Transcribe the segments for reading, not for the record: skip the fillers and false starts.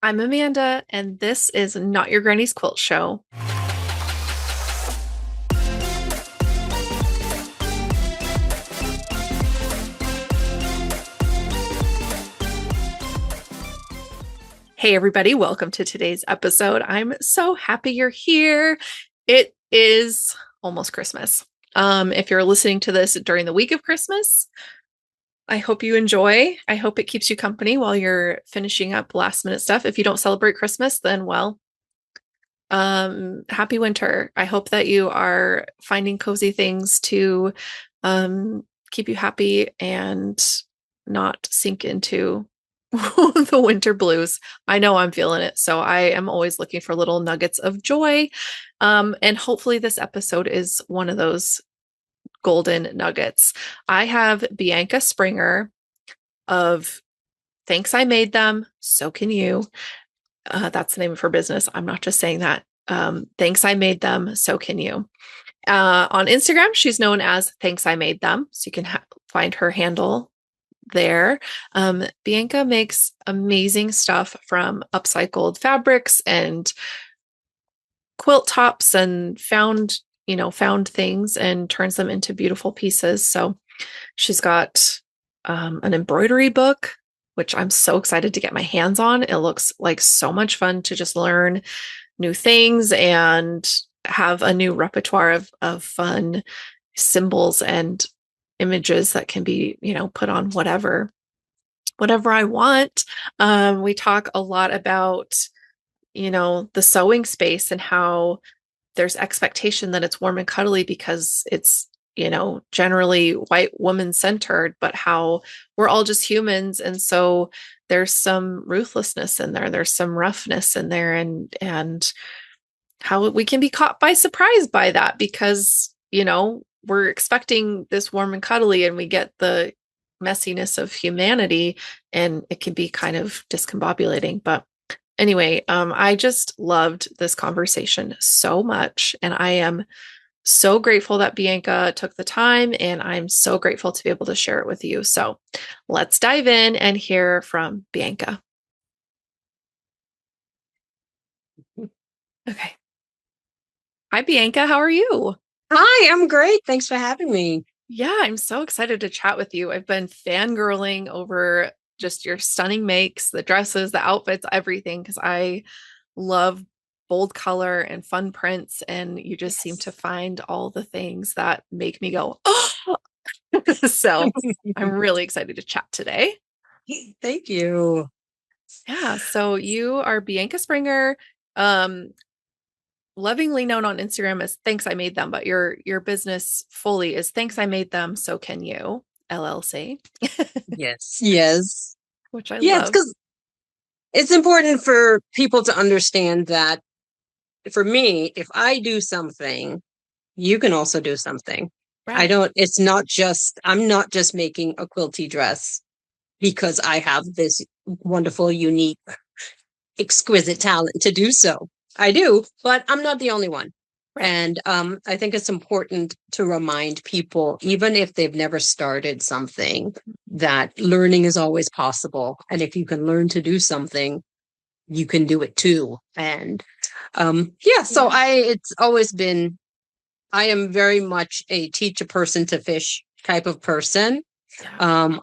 I'm Amanda, and this is Not Your Granny's Quilt Show. Hey, everybody, welcome to today's episode. I'm so happy you're here. It is almost Christmas. If you're listening to this during the week of Christmas, I hope you enjoy. I hope it keeps you company while you're finishing up last minute stuff. If you don't celebrate Christmas, then happy winter. I hope that you are finding cozy things to keep you happy and not sink into the winter blues. I know I'm feeling it. So I am always looking for little nuggets of joy. And hopefully this episode is one of those golden nuggets. I have Bianca Springer of Thanks I Made Them, So Can You. That's the name of her business. I'm not just saying that. Thanks I Made Them, So Can You. On Instagram, she's known as Thanks I Made Them. So you can find her handle there. Bianca makes amazing stuff from upcycled fabrics and quilt tops and found things and turns them into beautiful pieces. So she's got an embroidery book, which I'm so excited to get my hands on. It looks like so much fun to just learn new things and have a new repertoire of fun symbols and images that can be, put on whatever I want. We talk a lot about, the sewing space and how there's expectation that it's warm and cuddly because it's, generally white woman centered, but how we're all just humans. And so there's some ruthlessness in there. There's some roughness in there and how we can be caught by surprise by that because, we're expecting this warm and cuddly and we get the messiness of humanity and it can be kind of discombobulating. But anyway, I just loved this conversation so much. And I am so grateful that Bianca took the time and I'm so grateful to be able to share it with you. So let's dive in and hear from Bianca. Okay. Hi, Bianca. How are you? Hi, I'm great. Thanks for having me. Yeah, I'm so excited to chat with you. I've been fangirling over just your stunning makes, the dresses, the outfits, everything, because I love bold color and fun prints. And you just seem to find all the things that make me go, oh, so I'm really excited to chat today. Thank you. Yeah. So you are Bianca Springer, lovingly known on Instagram as Thanks I Made Them, but your business fully is Thanks I Made Them, So Can You, LLC. Yes. Yes. Which I Yes, love. because it's important for people to understand that for me, if I do something, you can also do something. Right. I'm not just making a quilty dress because I have this wonderful, unique, exquisite talent to do so. I do, but I'm not the only one. Right. And I think it's important to remind people, even if they've never started something, that learning is always possible. And if you can learn to do something, you can do it too. And it's always been, I am very much a teach a person to fish type of person. Yeah.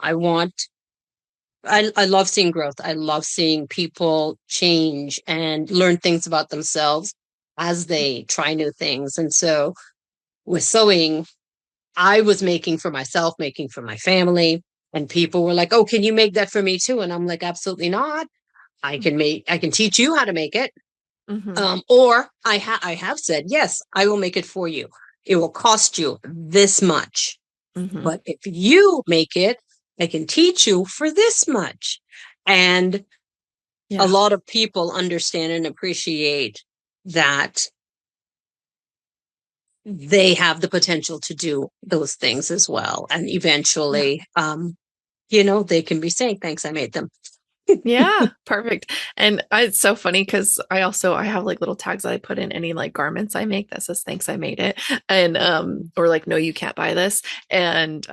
I love seeing growth. I love seeing people change and learn things about themselves as they try new things. And so with sewing, I was making for myself, making for my family, and people were like, "Oh, can you make that for me too?" And I'm like, "Absolutely not. I can teach you how to make it." Mm-hmm. Or I have said, "Yes, I will make it for you. It will cost you this much. Mm-hmm. But if you make it, I can teach you for this much." And Yeah. a lot of people understand and appreciate that they have the potential to do those things as well. And Yeah. eventually, they can be saying, "Thanks, I made them." Yeah, perfect. And it's so funny because I have like little tags that I put in any like garments I make that says thanks I made it. And or like no, you can't buy this. And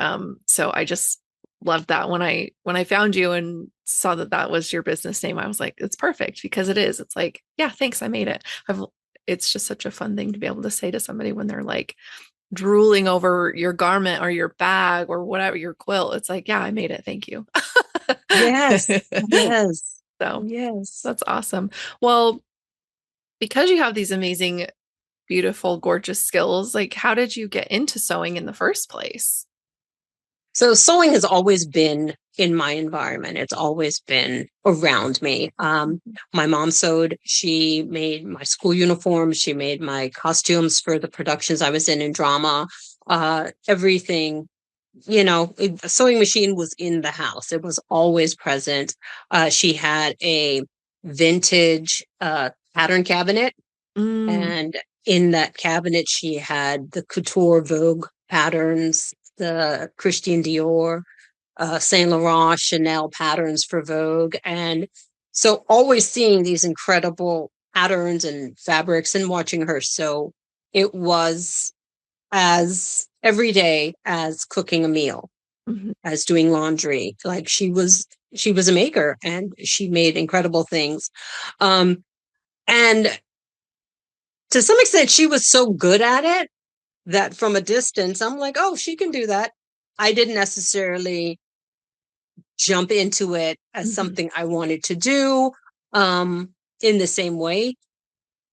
so I just loved that when I found you and saw that that was your business name. I was like, it's perfect because it is. It's like, yeah, thanks, I made it. I've it's just such a fun thing to be able to say to somebody when they're like drooling over your garment or your bag or whatever, your quilt. It's like, yeah, I made it. Thank you. Yes, yes, So yes. that's awesome. Well, because you have these amazing, beautiful, gorgeous skills, like how did you get into sewing in the first place? So sewing has always been in my environment. It's always been around me. My mom sewed. She made my school uniforms. She made my costumes for the productions I was in drama. Everything, a sewing machine was in the house. It was always present. She had a vintage pattern cabinet, Mm, and in that cabinet, she had the couture Vogue patterns, the Christian Dior, Saint Laurent, Chanel patterns for Vogue. And so always seeing these incredible patterns and fabrics and watching her sew, it was as every day as cooking a meal, mhm, as doing laundry. Like she was a maker and she made incredible things. Um, and to some extent, she was so good at it that from a distance, I'm like, oh, she can do that. I didn't necessarily jump into it as mhm. something I wanted to do in the same way,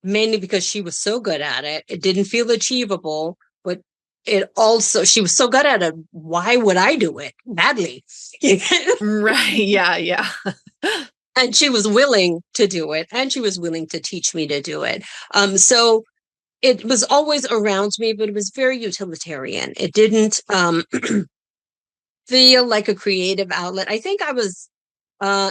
mainly because she was so good at it. It didn't feel achievable, but she was so good at it. Why would I do it badly? Right. Yeah. Yeah. And she was willing to do it, and she was willing to teach me to do it. So it was always around me, but it was very utilitarian. It didn't feel like a creative outlet. I think I was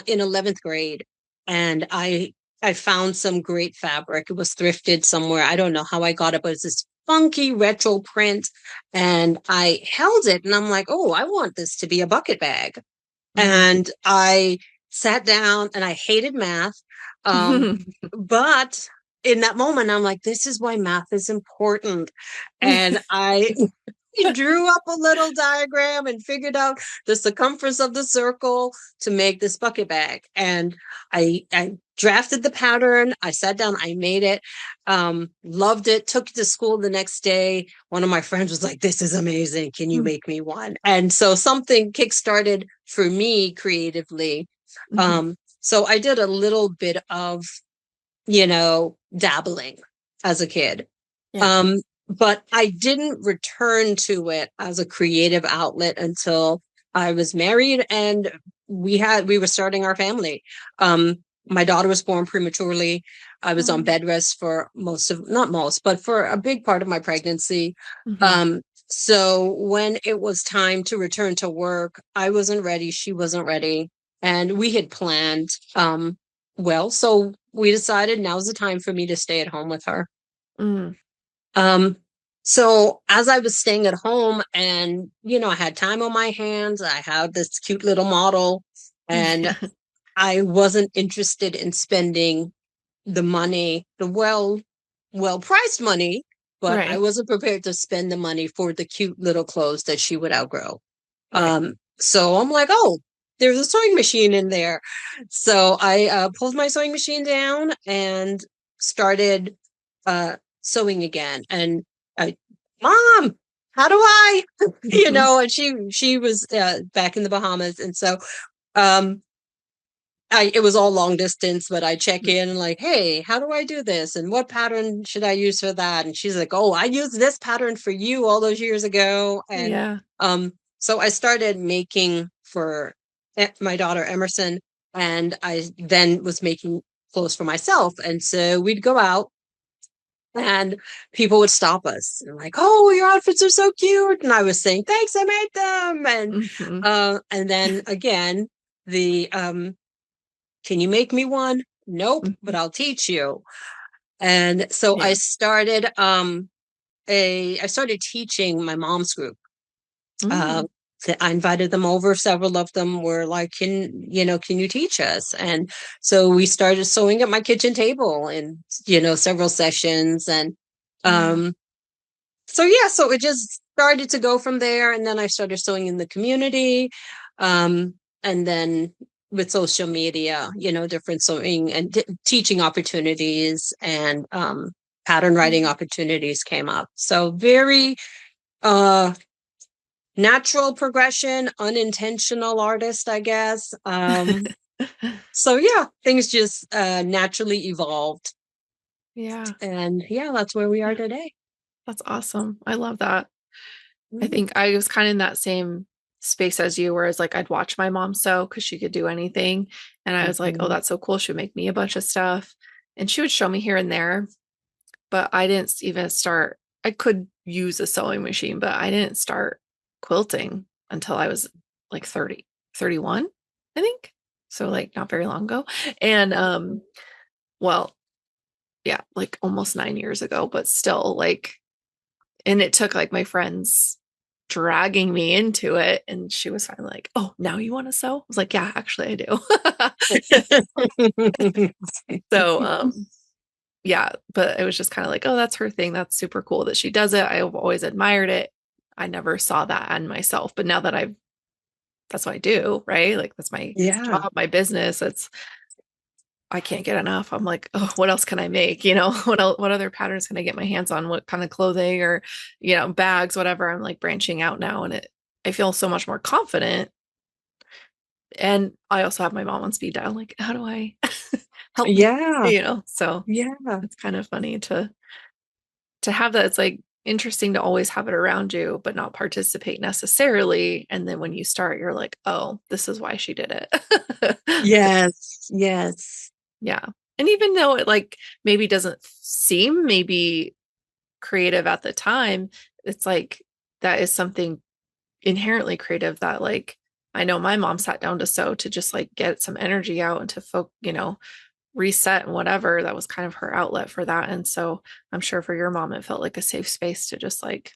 in 11th grade, and I found some great fabric. It was thrifted somewhere. I don't know how I got it, but it's this funky retro print. And I held it and I'm like, oh, I want this to be a bucket bag. Mm. And I sat down and I hated math. Um, but in that moment, I'm like, this is why math is important. And I drew up a little diagram and figured out the circumference of the circle to make this bucket bag. And I drafted the pattern. I sat down, I made it, loved it, took it to school the next day. One of my friends was like, this is amazing. Can you make me one? And so something kickstarted for me creatively. Mhm. So I did a little bit of, dabbling as a kid. Yeah. Um, but I didn't return to it as a creative outlet until I was married and we were starting our family. My daughter was born prematurely. I was on Oh. bed rest for not most, but for a big part of my pregnancy. Mhm. Um, so when it was time to return to work, I wasn't ready. She wasn't ready. And we had planned, so we decided now's the time for me to stay at home with her. Mm. Um, so as I was staying at home and, I had time on my hands, I had this cute little model and I wasn't interested in spending the money, the well priced money, but I Right. wasn't prepared to spend the money for the cute little clothes that she would outgrow. Right. So I'm like, oh, there's a sewing machine in there. So I pulled my sewing machine down and started sewing again. And I, Mom, how do I, Mhm. and she was back in the Bahamas, and so um, it was all long distance, but I check in and like, hey, how do I do this? And what pattern should I use for that? And she's like, oh, I used this pattern for you all those years ago. And Yeah. so I started making for my daughter Emerson, and I then was making clothes for myself. And so we'd go out and people would stop us and like, oh, your outfits are so cute. And I was saying, thanks, I made them. Mhm. And then again, the can you make me one? Nope, but Mhm. I'll teach you. And so I Yeah. started I started teaching my mom's group. Uh, Mm. I invited them over. Several of them were like, can you teach us? And so we started sewing at my kitchen table in, several sessions. And Yeah. um, so, yeah, so it just started to go from there. And then I started sewing in the community. And then with social media, different sewing and teaching opportunities and pattern writing Mhm. opportunities came up. So very uh natural progression, unintentional artist, I guess. So yeah, things just naturally evolved. Yeah. And yeah, that's where we are Yeah. today. That's awesome. I love that. I Mm-hmm. think I was kind of in that same space as you, whereas like I'd watch my mom sew because she could do anything. And I was like, oh, Mm-hmm. that's so cool. She would make me a bunch of stuff. And she would show me here and there, but I didn't even start. I could use a sewing machine, but I didn't start quilting until I was like 30, 31, I think. So like not very long ago. And well, yeah, like almost 9 years ago, but still like, and it took like my friends dragging me into it. And she was finally like, oh, now you want to sew? I was like, yeah, actually I do. So yeah, but it was just kind of like, oh, that's her thing. That's super cool that she does it. I've always admired it. I never saw that in myself, but now that that's what I do, right? Like that's my Yeah. job, my business. It's I can't get enough. I'm like, oh, what else can I make? What other patterns can I get my hands on? What kind of clothing or, bags, whatever. I'm like branching out now, and I feel so much more confident. And I also have my mom on speed dial. Like, how do I help me? Yeah. So Yeah. it's kind of funny to have that. It's like interesting to always have it around you, but not participate necessarily. And then when you start, you're like, oh, this is why she did it. Yes. Yes. Yeah. And even though it like maybe doesn't seem maybe creative at the time, it's like that is something inherently creative that like I know my mom sat down to sew to just like get some energy out and to reset and whatever. That was kind of her outlet for that. And so I'm sure for your mom, it felt like a safe space to just like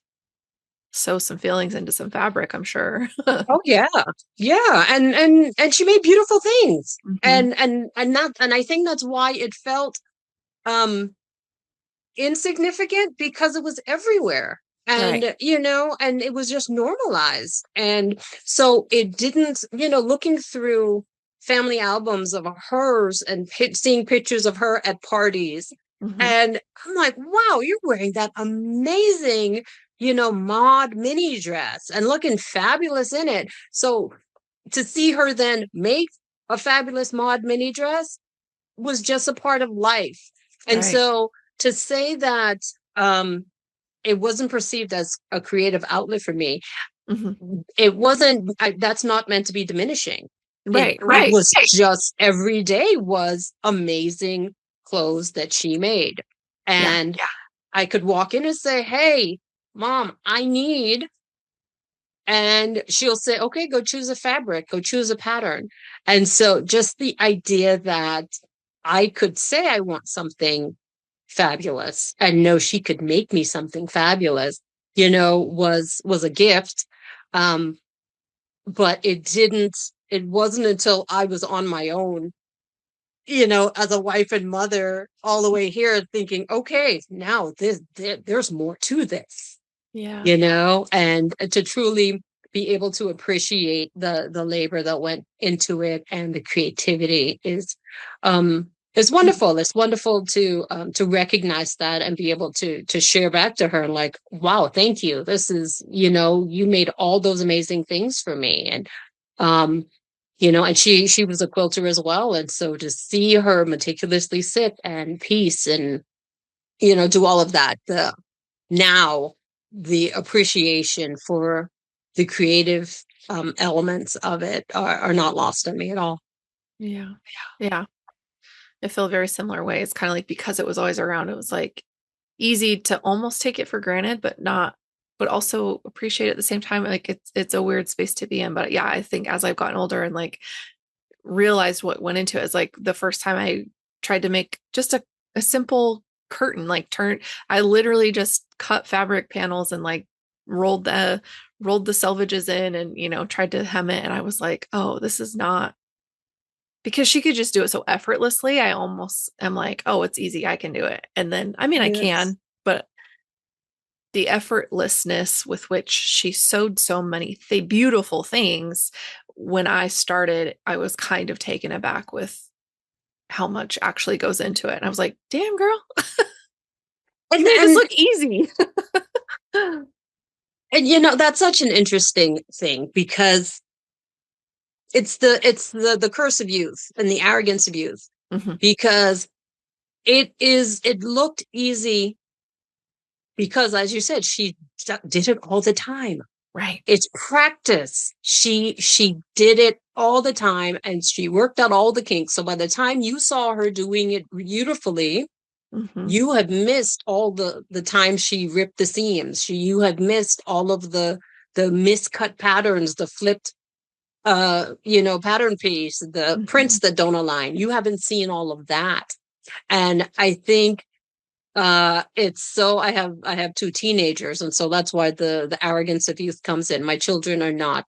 sew some feelings into some fabric, I'm sure. Oh yeah. Yeah. And she made beautiful things. Hmm. And I think that's why it felt um insignificant because it was everywhere. Right. And it was just normalized. And so it didn't, looking through family albums of hers and seeing pictures of her at parties. Hmm. And I'm like, wow, you're wearing that amazing, mod mini dress and looking fabulous in it. So to see her then make a fabulous mod mini dress was just a part of life. And Right. so to say that um, it wasn't perceived as a creative outlet for me, Hmm. it wasn't, that's not meant to be diminishing. It, Right. it Right. was just every day was amazing clothes that she made. Yeah. And I could walk in and say, hey, mom, I need, and she'll say, okay, go choose a fabric, go choose a pattern. And so just the idea that I could say I want something fabulous and know she could make me something fabulous, was a gift. Um, but it wasn't until I was on my own, as a wife and mother all the way here thinking, okay, now there's more to this, Yeah. and to truly be able to appreciate the labor that went into it and the creativity is wonderful. It's wonderful to recognize that and be able to share back to her like, wow, thank you. This is, you made all those amazing things for me. And um and she was a quilter as well, and so to see her meticulously sit and piece and do all of that, now the appreciation for the creative elements of it are not lost on me at all. Yeah. Yeah. I feel a very similar way. It's kind of like because it was always around, it was like easy to almost take it for granted, but not, but also appreciate it at the same time. Like it's a weird space to be in. But yeah, I think as I've gotten older and like realized what went into it, it's like the first time I tried to make just a simple curtain, like I literally just cut fabric panels and like rolled the rolled the selvages in and tried to hem it. And I was like, oh, this is not because she could just do it so effortlessly. I almost am like, oh, it's easy. I can do it. And then, I mean, I Yes. can, but the effortlessness with which she sewed so many beautiful things when I started, I was kind of taken aback with how much actually goes into it. And I was like, damn, girl, And you made this and look easy. and that's such an interesting thing, because it's the curse of youth and the arrogance of youth, Hmm. because it looked easy because, as you said, she did it all the time. Right. It's practice. She did it all the time, and she worked out all the kinks. So by the time you saw her doing it beautifully, Hmm. you have missed all the time she ripped the seams. You have missed all of the miscut patterns, the flipped pattern piece, the Hmm. prints that don't align. You haven't seen all of that. And I think it's so I have two teenagers, and so that's why the arrogance of youth comes in. My children are not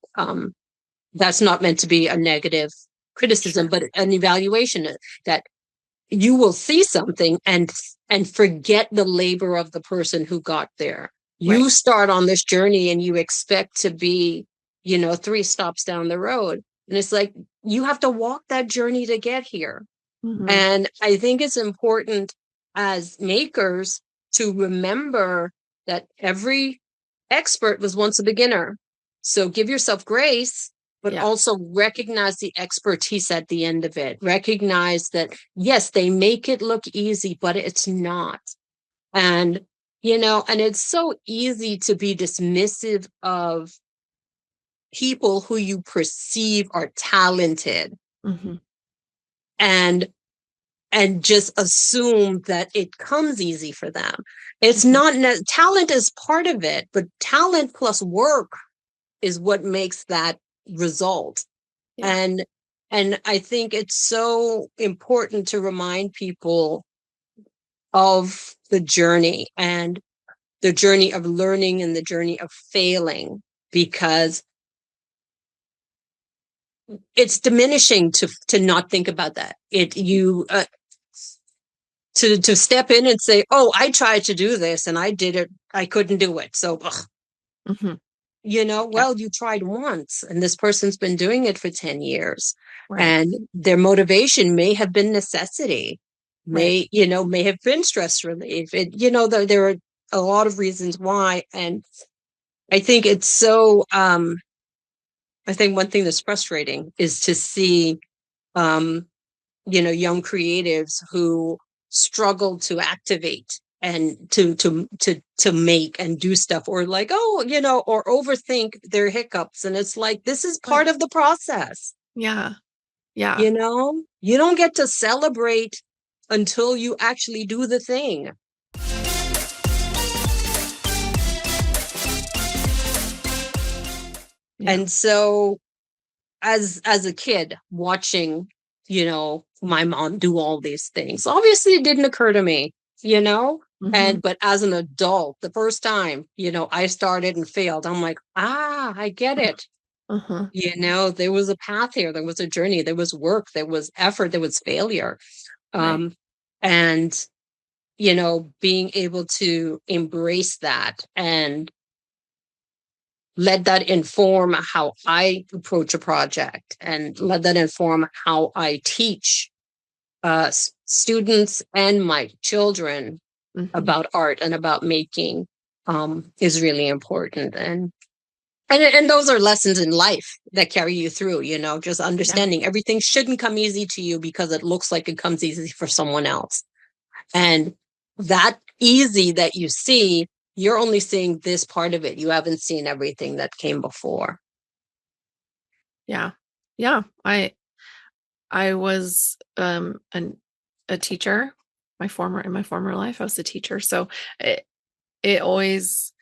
that's not meant to be a negative criticism, Sure. but an evaluation that you will see something and forget the labor of the person who got there. Right. You start on this journey and you expect to be, three stops down the road. And it's like you have to walk that journey to get here. Hmm. And I think it's important as makers to remember that every expert was once a beginner. So give yourself grace, but Yeah. also recognize the expertise at the end of it. Recognize that, yes, they make it look easy, but it's not. And, and it's so easy to be dismissive of people who you perceive are talented, Hmm. and just assume that it comes easy for them. It's Hmm. not talent is part of it, but talent plus work is what makes that result. Yeah. And I think it's so important to remind people of the journey, and the journey of learning and the journey of failing, because it's diminishing to not think about that. It you to step in and say, "Oh, I tried to do this and I did it. I couldn't do it." So, ugh, Hmm. Yeah. well, you tried once, and this person's been doing it for 10 years, Right. and their motivation may have been necessity, Right. may have been stress relief. There are a lot of reasons why, and I think it's so. I think one thing that's frustrating is to see um, young creatives who struggle to activate and to make and do stuff, or like, oh, or overthink their hiccups. And it's like, this is part Right. of the process. Yeah. Yeah. You don't get to celebrate until you actually do the thing. Yeah. And so, as a kid watching, my mom do all these things, obviously it didn't occur to me, Hmm. and but as an adult, the first time, I started and failed, I'm like, I get it. Uh-huh. There was a path here, there was a journey, there was work, there was effort, there was failure. Right. um and being able to embrace that and let that inform how I approach a project, and let that inform how I teach students and my children Hmm. about art and about making, is really important. And those are lessons in life that carry you through, just Yeah. understanding everything shouldn't come easy to you because it looks like it comes easy for someone else. And that easy that you see, you're only seeing this part of it. You haven't seen everything that came before. Yeah. Yeah. I was a teacher. In my former life, I was a teacher. So it always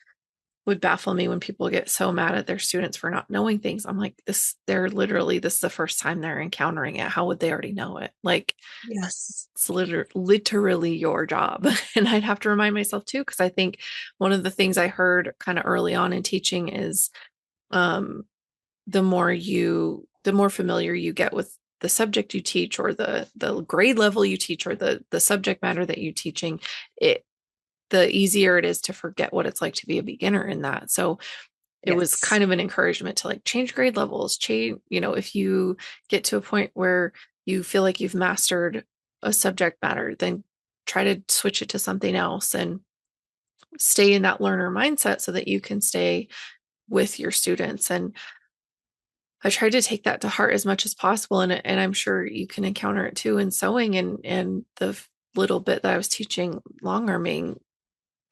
would baffle me when people get so mad at their students for not knowing things. I'm like, this is the first time they're encountering it. How would they already know it? Like, Yes. it's literally your job. And I'd have to remind myself too, because I think one of the things I heard kind of early on in teaching is um, the more familiar you get with the subject you teach, or the grade level you teach, or the subject matter that you're teaching, it the easier it is to forget what it's like to be a beginner in that. So it was Yes. kind of an encouragement to like change grade levels, change, if you get to a point where you feel like you've mastered a subject matter, then try to switch it to something else and stay in that learner mindset so that you can stay with your students. And I tried to take that to heart as much as possible. And I'm sure you can encounter it too in sewing and the little bit that I was teaching long arming.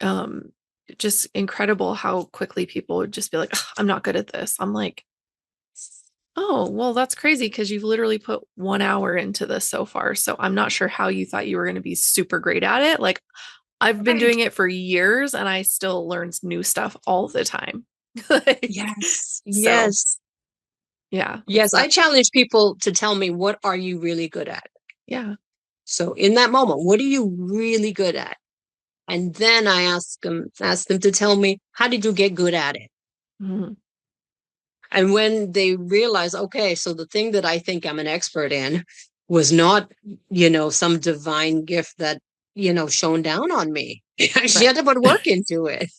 Um, just incredible how quickly people would just be like, "Ugh, I'm not good at this." I'm like, oh, well, that's crazy because you've literally put 1 hour into this so far. So I'm not sure how you thought you were going to be super great at it. Like, I've been Right. doing it for years and I still learn new stuff all the time. Like, Yes. so Yes. yeah, it's Yes. I that. challenge people to tell me, what are you really good at? Yeah. So in that moment, what are you really good at? And then I ask them to tell me, how did you get good at it? Mhm. And when they realize, okay, so the thing that I think I'm an expert in was not, some divine gift that, shone down on me. She Right. had to put work into it.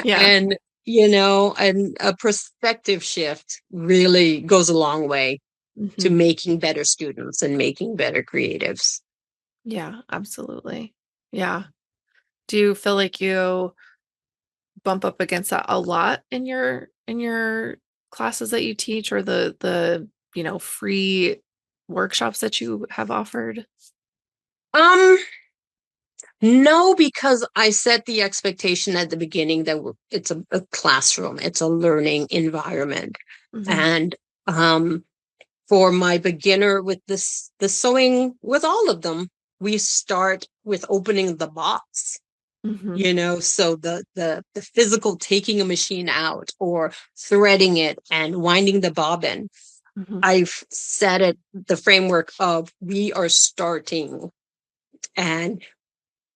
Yeah. And, and a perspective shift really goes a long way to Hmm. making better students and making better creatives. Yeah, absolutely. Yeah. Do you feel like you bump up against that a lot in your classes that you teach or the free workshops that you have offered? Um, No, because I set the expectation at the beginning that it's a classroom, it's a learning environment. Hmm. And um, for my beginner with the sewing, with all of them, we start with opening the box, Hmm. so the physical taking a machine out or threading it and winding the bobbin. Hmm. I've set it the framework of we are starting, and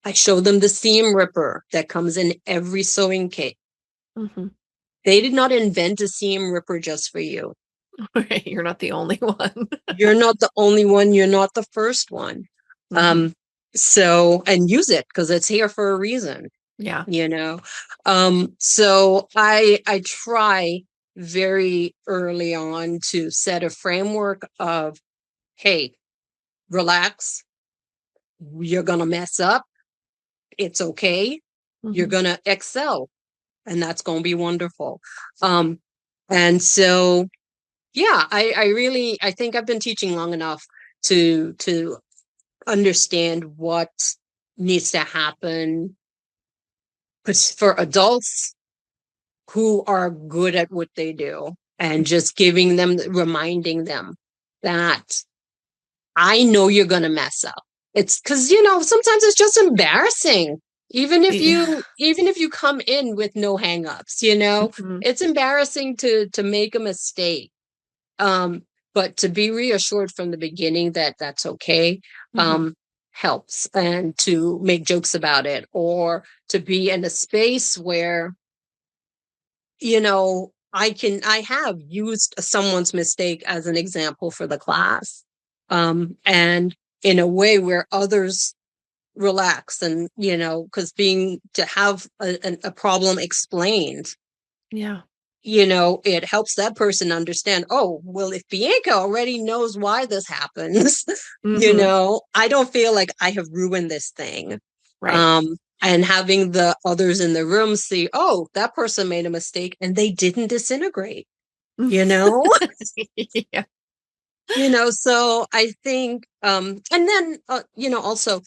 I show them the seam ripper that comes in every sewing kit. Hmm. They did not invent a seam ripper just for you. Right. You're not the only one. You're not the only one. You're not the first one. Hmm. Um, and use it because it's here for a reason, Yeah. you know. So I try very early on to set a framework of, hey, relax. You're gonna mess up. It's okay. You're Hmm. gonna excel, and that's going to be wonderful. Um, and so, yeah, I think I've been teaching long enough to understand what needs to happen. Because for adults who are good at what they do, and just reminding them that I know you're going to mess up. It's because, sometimes it's just embarrassing. Yeah. Even if you come in with no hangups, Hmm. it's embarrassing to make a mistake. Um, but to be reassured from the beginning that that's okay, Hmm. um, helps, and to make jokes about it, or to be in a space where, I have used someone's mistake as an example for the class. And in a way where others relax, and, because being to have a problem explained, Yeah. it helps that person understand, oh, well, if Bianca already knows why this happens, Hmm. I don't feel like I have ruined this thing. Right. And having the others in the room see, oh, that person made a mistake and they didn't disintegrate, you know? Yeah. So I think, and then, also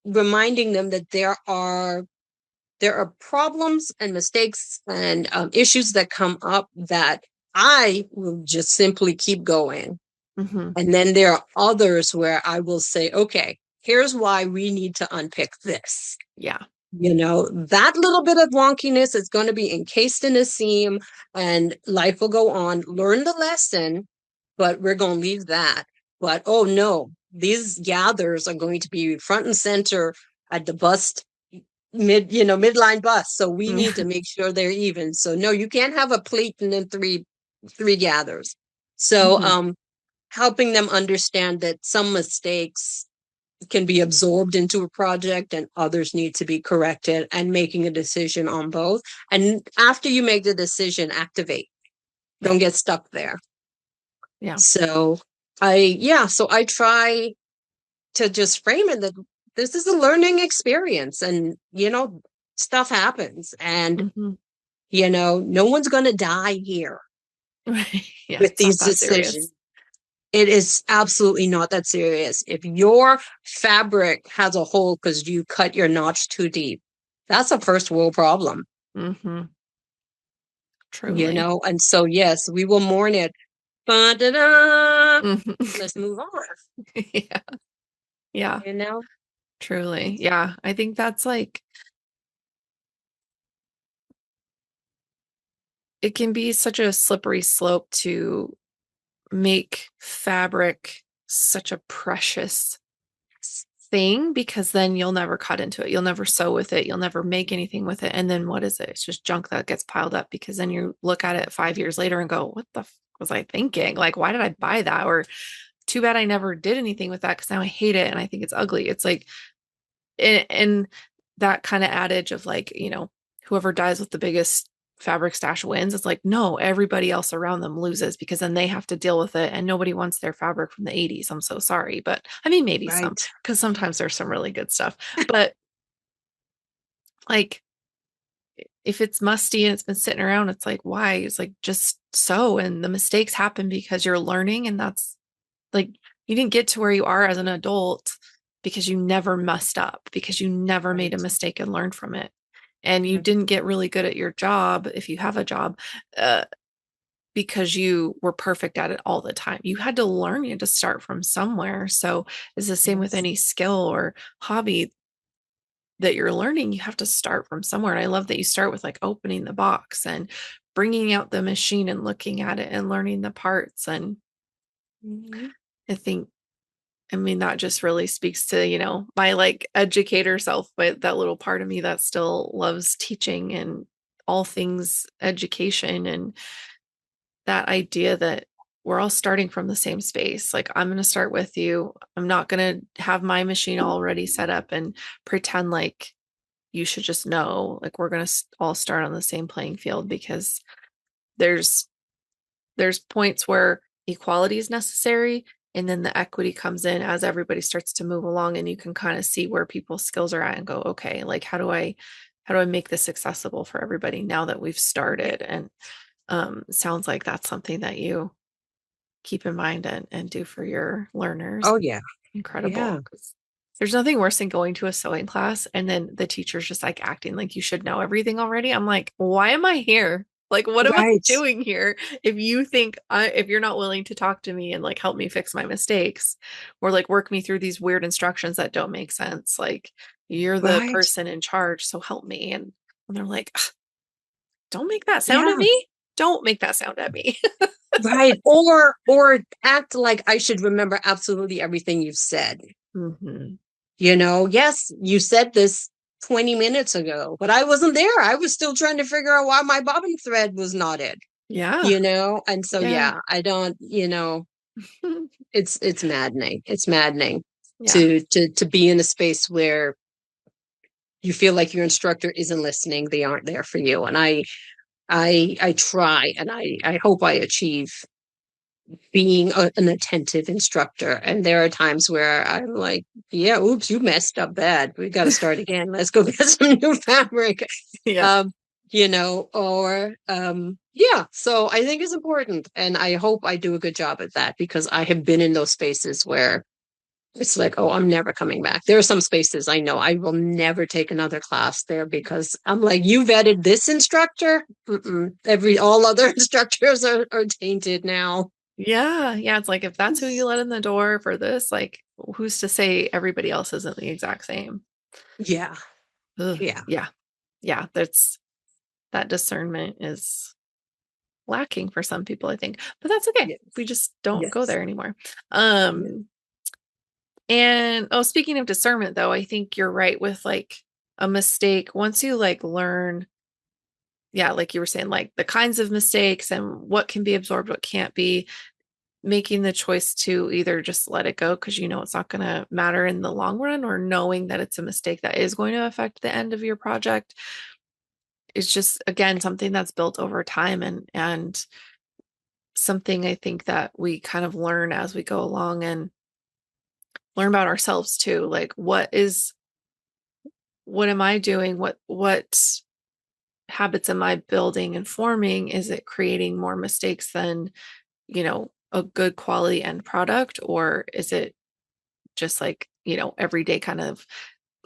reminding them that there are problems and mistakes and issues that come up that I will just simply keep going. Hmm. And then there are others where I will say, okay, here's why we need to unpick this. Yeah. That little bit of wonkiness is going to be encased in a seam, and life will go on. Learn the lesson, but we're going to leave that. But oh no, these gathers are going to be front and center at the midline bus. So we need to make sure they're even. So no, you can't have a plate and then three gathers. So Hmm. helping them understand that some mistakes, can be absorbed into a project and others need to be corrected, and making a decision on both. And after you make the decision, activate. Don't get stuck there. Yeah. So so I try to just frame it that this is a learning experience, and stuff happens, and Hmm. no one's going to die here Right. Yeah. with It's not these that decisions. serious. It is absolutely not that serious. If your fabric has a hole because you cut your notch too deep, that's a first world problem, Hmm. Truly. And so yes, we will mourn it. Ba-da-da. Hmm. Let's move on. Yeah. Yeah. you know Truly. Yeah. I think that's like, it can be such a slippery slope to make fabric such a precious thing, because then you'll never cut into it. You'll never sew with it. You'll never make anything with it. And then what is it? It's just junk that gets piled up, because then you look at it 5 years later and go, what the was I thinking? Like, why did I buy that? Or too bad I never did anything with that, because now I hate it and I think it's ugly. It's like, and that kind of adage of like, whoever dies with the biggest fabric stash wins. It's like, no, everybody else around them loses, because then they have to deal with it, and nobody wants their fabric from the 80s. I'm so sorry. But I mean, maybe some, right, because sometimes there's some really good stuff. But like, if it's musty and it's been sitting around, it's like, why? It's like, just sew. And the mistakes happen because you're learning. And that's like, you didn't get to where you are as an adult because you never messed up, because you never made a right. mistake and learned from it. And you didn't get really good at your job, if you have a job, uh, because you were perfect at it all the time. You had to learn, you had to start from somewhere. So it's the same with Yes. any skill or hobby that you're learning. You have to start from somewhere. And I love that you start with like opening the box and bringing out the machine and looking at it and learning the parts. And Mhm. I think, I mean, that just really speaks to, my like educator self, but that little part of me that still loves teaching and all things education, and that idea that we're all starting from the same space. Like, I'm going to start with you. I'm not going to have my machine already set up and pretend like you should just know. Like, we're going to all start on the same playing field, because there's points where equality is necessary, and then the equity comes in as everybody starts to move along, and you can kind of see where people's skills are at and go, okay, like, how do I make this accessible for everybody now that we've Yeah. started? And sounds like that's something that you keep in mind and do for your learners. Oh yeah. Incredible. Yeah. 'Cause there's nothing worse than going to a sewing class and then the teacher's just like acting like you should know everything already. I'm like, why am I here? Like, what am I Right. doing here? If you think if you're not willing to talk to me and like help me fix my mistakes, or like work me through these weird instructions that don't make sense, like, you're the Right. person in charge, so help me. And they're like, "Ugh, don't make that sound at Yeah. me. Don't make that sound at me." Right. Or act like I should remember absolutely everything you've said. Hmm. Yes, you said this 20 minutes ago, but I wasn't there. I was still trying to figure out why my bobbin thread was knotted, Yeah. And so Yeah. yeah, I don't, it's maddening. It's maddening Yeah. to be in a space where you feel like your instructor isn't listening, they aren't there for you. And I try, and I hope I achieve being an attentive instructor. And there are times where I'm like, yeah, oops, you messed up bad. We got to start again. Let's go get some new fabric. Yeah. Um, yeah. So I think it's important. And I hope I do a good job at that, because I have been in those spaces where it's like, oh, I'm never coming back. There are some spaces I know I will never take another class there, because I'm like, you vetted this instructor. All other instructors are tainted now. Yeah. Yeah. It's like, if that's who you let in the door for this, like, who's to say everybody else isn't the exact same? Yeah. Ugh. Yeah. Yeah. Yeah. That discernment is lacking for some people, I think, but that's okay. Yes. We just don't go Yes. there anymore. Yes. Um, and oh, speaking of discernment though, I think you're right with like a mistake. Once you like learn, yeah, like you were saying, like the kinds of mistakes and what can be absorbed, what can't be, making the choice to either just let it go because you know it's not going to matter in the long run, or knowing that it's a mistake that is going to affect the end of your project, is just again something that's built over time, and something I think that we kind of learn as we go along and learn about ourselves too. Like what am I doing? What habits am I building and forming? Is it creating more mistakes than, a good quality end product? Or is it just like, everyday kind of,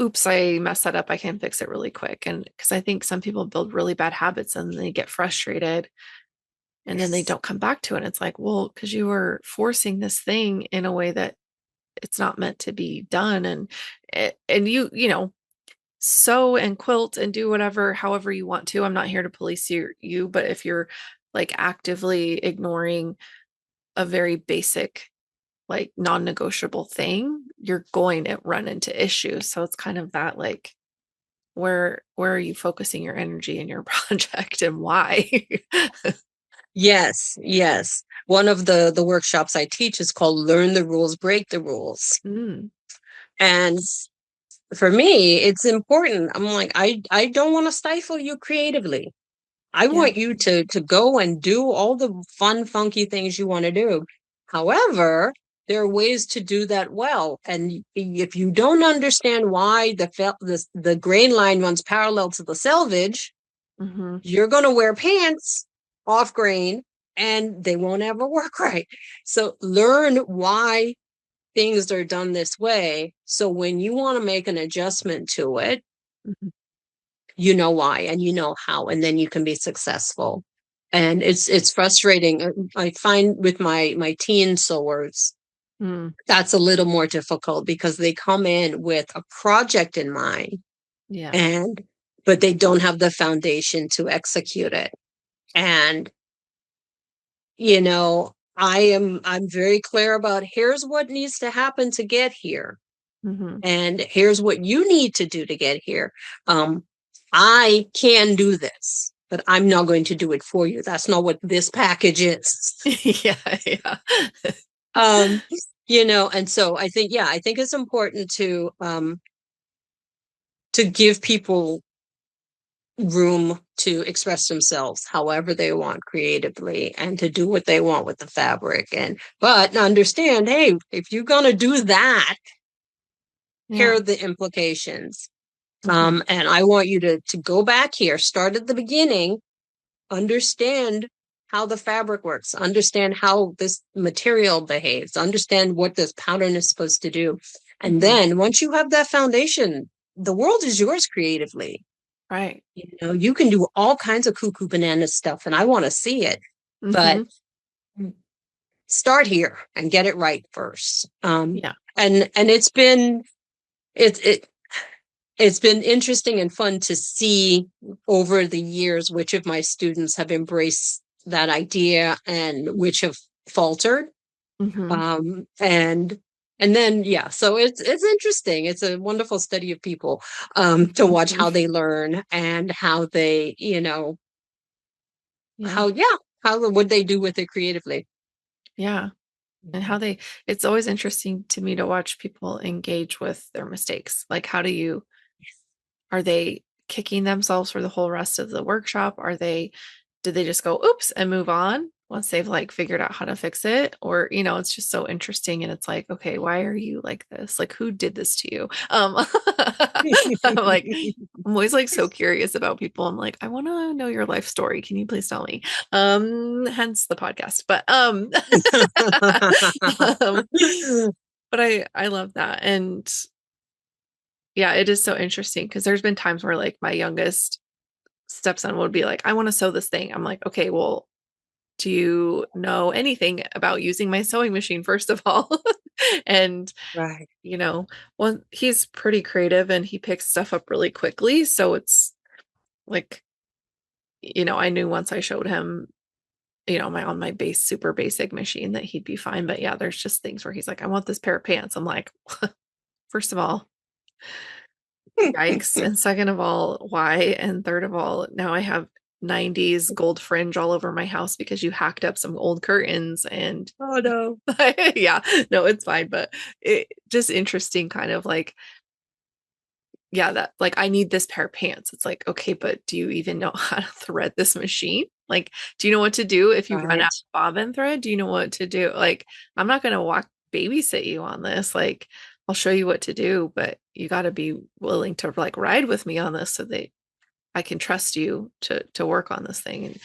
oops, I messed that up. I can fix it really quick. And because I think some people build really bad habits and they get frustrated and then they Yes. don't come back to it. And it's like, well, because you were forcing this thing in a way that it's not meant to be done. And you sew and quilt and do whatever, however you want to. I'm not here to police you, but if you're like actively ignoring a very basic, like non-negotiable thing, you're going to run into issues. So it's kind of that like, where are you focusing your energy in your project and why? Yes, yes. One of the workshops I teach is called Learn the Rules, Break the Rules. Mm, And for me, it's important. I'm like, I don't want to stifle you creatively. I yeah. want you to go and do all the fun, funky things you want to do. However, there are ways to do that well. And if you don't understand why the grain line runs parallel to the selvage, Hmm. you're going to wear pants off grain and they won't ever work right. So learn why things are done this way. So when you want to make an adjustment to it, Hmm. you know why and you know how, and then you can be successful. And it's frustrating. I find with my teen sewers, Mm, that's a little more difficult because they come in with a project in mind, yeah. and but they don't have the foundation to execute it. And I'm very clear about here's what needs to happen to get here, Hmm. and here's what you need to do to get here. um I can do this, but I'm not going to do it for you. That's not what this package is. Yeah, yeah. um and so I think it's important to give people room to express themselves however they want creatively and to do what they want with the fabric, and but understand, hey, if you're going to do that, here Yeah. are the implications. Hmm. And I want you to go back here, start at the beginning, understand how the fabric works, understand how this material behaves, understand what this pattern is supposed to do. And Hmm. then once you have that foundation, the world is yours creatively. Right. You can do all kinds of cuckoo banana stuff, and I want to see it. But Hmm. start here and get it right first. Yeah. And it it's been interesting and fun to see over the years which of my students have embraced that idea and which have faltered. Hmm. And then so it's interesting. It's a wonderful study of people, to watch Hmm. how they learn and how they, Yeah. how would they do with it creatively. Yeah. And how they, it's always interesting to me to watch people engage with their mistakes. Like, are they kicking themselves for the whole rest of the workshop? Did they just go, oops, and move on once they've like figured out how to fix it? Or, it's just so interesting. And it's like, okay, why are you like this? Like, who did this to you? I'm like, I'm always like so curious about people. I'm like, I want to know your life story. Can you please tell me? Hence the podcast. Um, but I love that. And yeah, it is so interesting because there's been times where like my youngest stepson would be like, I want to sew this thing. I'm like, okay, well, do you know anything about using my sewing machine, first of all? And, Right. you know, well, he's pretty creative and he picks stuff up really quickly. So it's like, I knew once I showed him, my base, super basic machine that he'd be fine. But yeah, there's just things where he's like, I want this pair of pants. I'm like, first of all, yikes. And second of all, why? And third of all, now I have 90s gold fringe all over my house because you hacked up some old curtains and Oh no. yeah, no, it's fine, but it just interesting kind of like yeah, that like I need this pair of pants. It's like, okay, but do you even know how to thread this machine? Like, do you know what to do if you run out Right. of bobbin thread? Do you know what to do? Like, I'm not gonna walk babysit you on this. Like, I'll show you what to do, but you got to be willing to like ride with me on this so that I can trust you to work on this thing.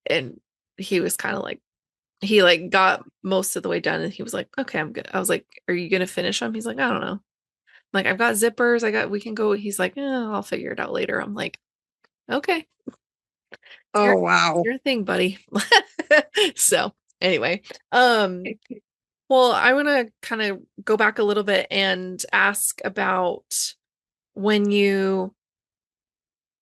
And he was kind of like he like got most of the way done and he was like, okay, I'm good. I was like, are you gonna finish them? He's like, I don't know. Like, I've got zippers. We can go. He's like, I'll figure it out later. I'm like, okay, it's Oh wow. your thing, buddy. So anyway, well, I want to kind of go back a little bit and ask about when you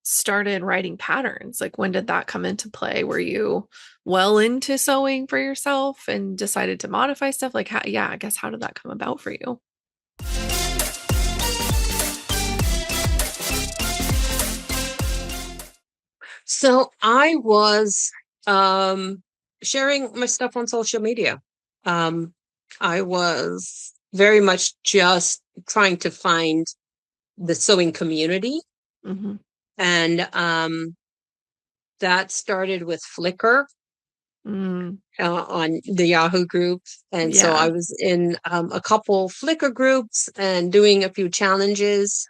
started writing patterns. Like, when did that come into play? Were you well into sewing for yourself and decided to modify stuff? Like, yeah, I guess how did that come about for you? So I was sharing my stuff on social media. Um, I was very much just trying to find the sewing community, Hmm. and that started with Flickr Mm, on the Yahoo group. And so yeah. I was in a couple Flickr groups and doing a few challenges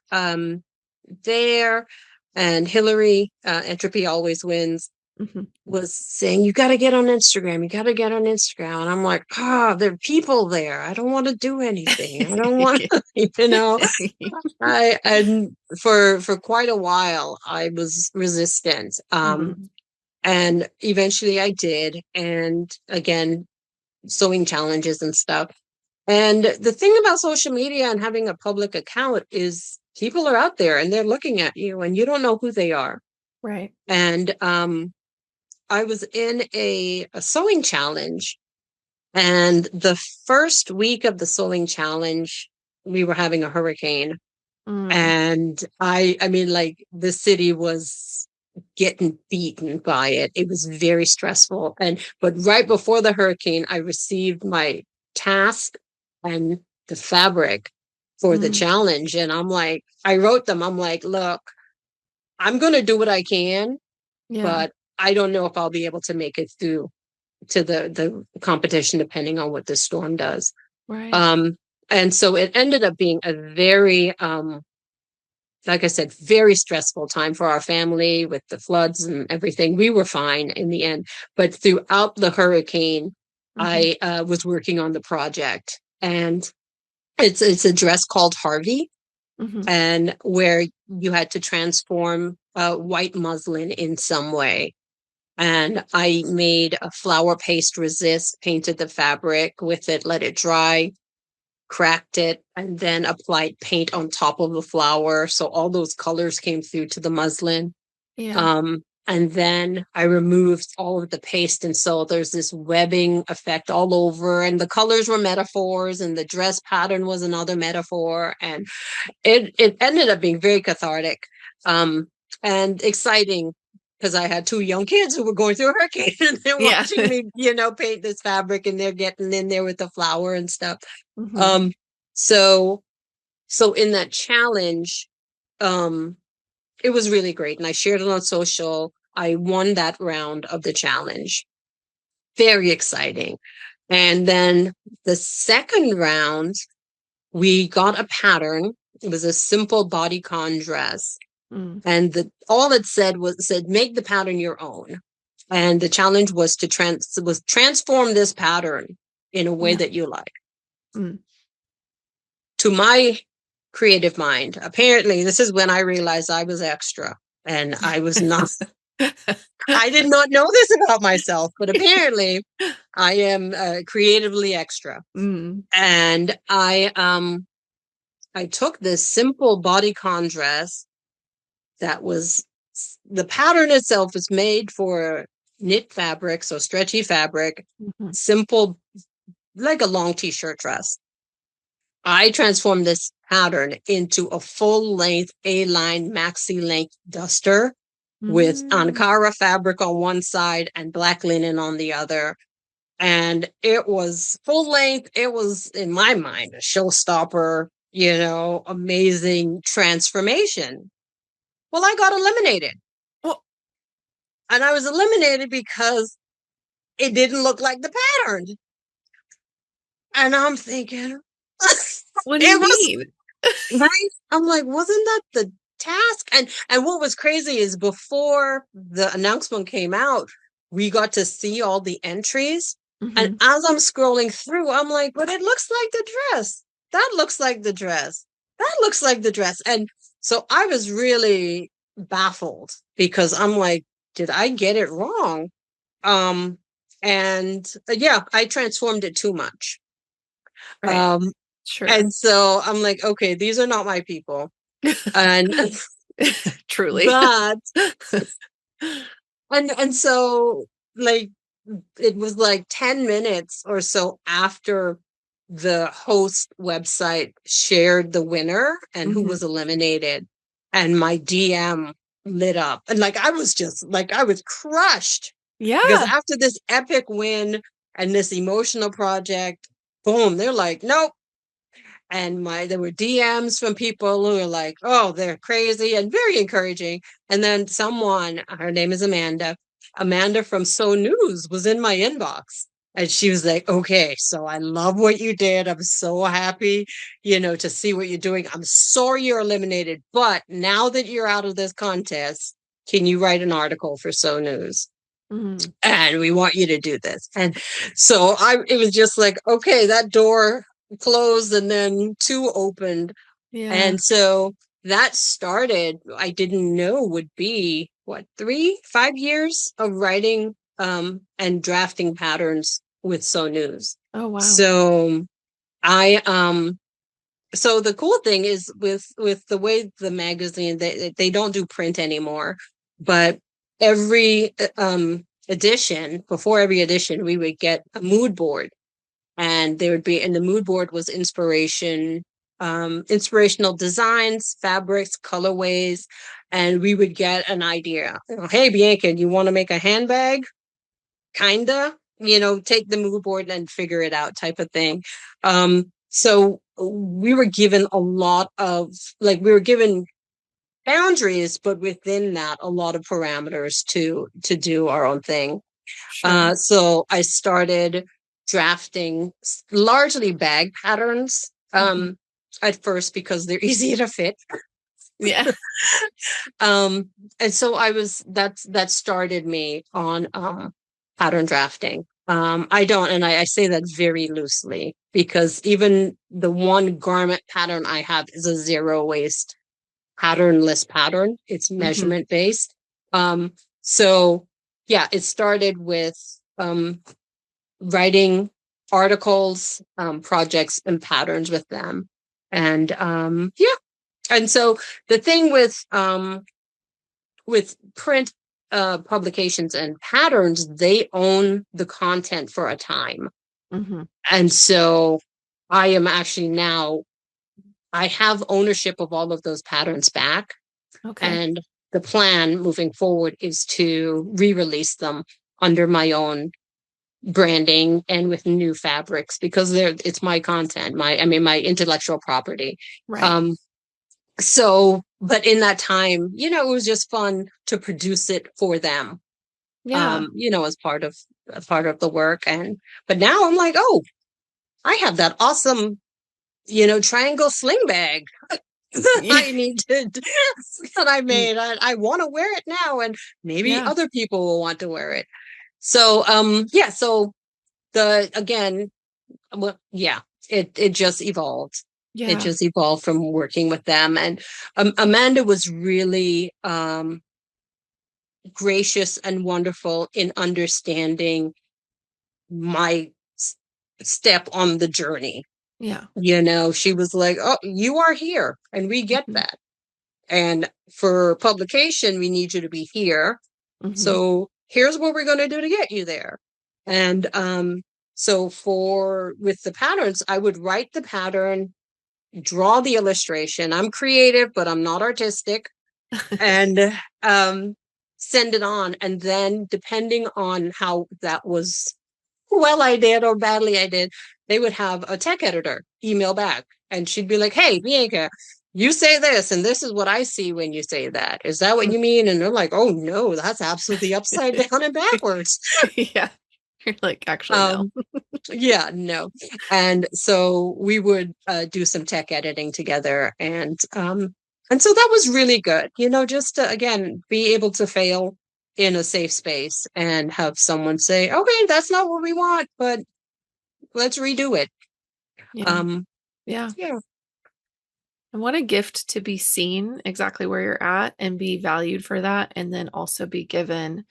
there. And Hillary, Entropy Always Wins, Hmm. was saying, you got to get on Instagram. You got to get on Instagram. And I'm like, there are people there. I don't want to do anything. I don't want to, and for quite a while, I was resistant. Mhm. And eventually I did. And again, sewing challenges and stuff. And the thing about social media and having a public account is people are out there and they're looking at you and you don't know who they are. Right. And I was in a sewing challenge, and the first week of the sewing challenge, we were having a hurricane. Mm. And I mean, like the city was getting beaten by it. It was very stressful. But right before the hurricane, I received my task and the fabric for the Mm. challenge. And I'm like, I wrote them, I'm like, look, I'm going to do what I can, Yeah. but I don't know if I'll be able to make it through to the competition, depending on what the storm does. Right. Um, and so it ended up being a very, like I said, very stressful time for our family with the floods and everything. We were fine in the end, but throughout the hurricane, Hmm. I was working on the project, and it's a dress called Harvey, Hmm. and where you had to transform white muslin in some way. And I made a flower paste resist, painted the fabric with it, let it dry, cracked it, and then applied paint on top of the flower. So all those colors came through to the muslin. Yeah. And then I removed all of the paste. And so there's this webbing effect all over, and the colors were metaphors, and the dress pattern was another metaphor. And it ended up being very cathartic, um, and exciting, because I had two young kids who were going through a hurricane and they're Yeah. watching me, paint this fabric, and they're getting in there with the flower and stuff. Hmm. Um, so so in that challenge, um, it was really great. And I shared it on social. I won that round of the challenge. Very exciting. And then the second round, we got a pattern. It was a simple bodycon dress. Mm. And all it said, make the pattern your own. And the challenge was to transform this pattern in a way Yeah. that you like. Mm. To my creative mind, apparently, this is when I realized I was extra, and I was not, I did not know this about myself, but apparently I am creatively extra. Mm. And I took this simple bodycon dress that was, the pattern itself is made for knit fabric, so stretchy fabric, Hmm. simple, like a long t-shirt dress. I transformed this pattern into a full length A-line maxi length duster. with Mm. Ankara fabric on one side and black linen on the other. And it was full length. It was, in my mind, a showstopper, amazing transformation. Well, I got eliminated. Well, And I was eliminated because it didn't look like the pattern. And I'm thinking, what do you it was mean? right. I'm like, wasn't that the task? And what was crazy is before the announcement came out, we got to see all the entries. And Hmm. as I'm scrolling through, I'm like, but it looks like the dress. That looks like the dress. That looks like the dress. And so I was really baffled because I'm like, did I get it wrong? Um, and yeah, I transformed it too much. Right. Um, Sure. and so I'm like, okay, these are not my people. And Truly. but and so like it was like 10 minutes or so after the host website shared the winner and who Hmm. was eliminated, and my DM lit up. And like I was just like I was crushed because Yeah. after this epic win and this emotional project, boom, they're like, nope. And there were DMs from people who were like, oh, they're crazy and very encouraging. And then someone, her name is Amanda from So News was in my inbox. And she was like, okay, so I love what you did. I'm so happy, to see what you're doing. I'm sorry you're eliminated, but now that you're out of this contest, can you write an article for So News? Hmm. And we want you to do this. And so it was just like, okay, that door closed and then two opened. Yeah. And so that started, I didn't know would be what, 5 years of writing and drafting patterns with So News. Oh, wow. So I so the cool thing is with the way the magazine, they don't do print anymore, but every edition, before every edition, we would get a mood board, and there would be, and the mood board was inspirational designs, fabrics, colorways, and we would get an idea. Hey, Bianca, you want to make a handbag? Kinda, take the mood board and figure it out type of thing. So we were given a lot of, like, we were given boundaries, but within that, a lot of parameters to do our own thing. Sure. So I started drafting largely bag patterns Hmm. at first because they're easy to fit. Yeah. um, and so that started me on pattern drafting. I say that very loosely because even the one garment pattern I have is a zero waste patternless pattern. It's Hmm. measurement based. Um, so yeah, it started with writing articles, projects, and patterns with them. And yeah, and so the thing with print publications and patterns, they own the content for a time. Hmm. And so I am actually now, I have ownership of all of those patterns back. Okay. And the plan moving forward is to re-release them under my own branding and with new fabrics because it's my content, my intellectual property. Right. Um, so, but in that time, it was just fun to produce it for them, Yeah. as part of the work. But now I'm like, oh, I have that awesome, triangle sling bag that Yeah. I need to that I made. I want to wear it now, and maybe Yeah. other people will want to wear it. So, yeah. So the again, well, yeah, it just evolved. It Yeah. just evolved from working with them, and Amanda was really gracious and wonderful in understanding my step on the journey. Yeah. She was like, "Oh, you are here, and we get Hmm. that. And for publication, we need you to be here. Hmm. So here's what we're going to do to get you there." And so for with the patterns, I would write the pattern, draw the illustration. I'm creative, but I'm not artistic. And send it on. And then depending on how that was well I did or badly I did, they would have a tech editor email back and she'd be like, hey, Bianca, you say this, and this is what I see when you say that. Is that what you mean? And they're like, oh no, that's absolutely upside down and backwards. Yeah. You're like, actually, no. Um, yeah, no. And so we would do some tech editing together, and so that was really good. Just to, again, be able to fail in a safe space and have someone say, "Okay, that's not what we want, but let's redo it." Yeah. Um, Yeah. yeah, And what a gift to be seen exactly where you're at and be valued for that. And then also be given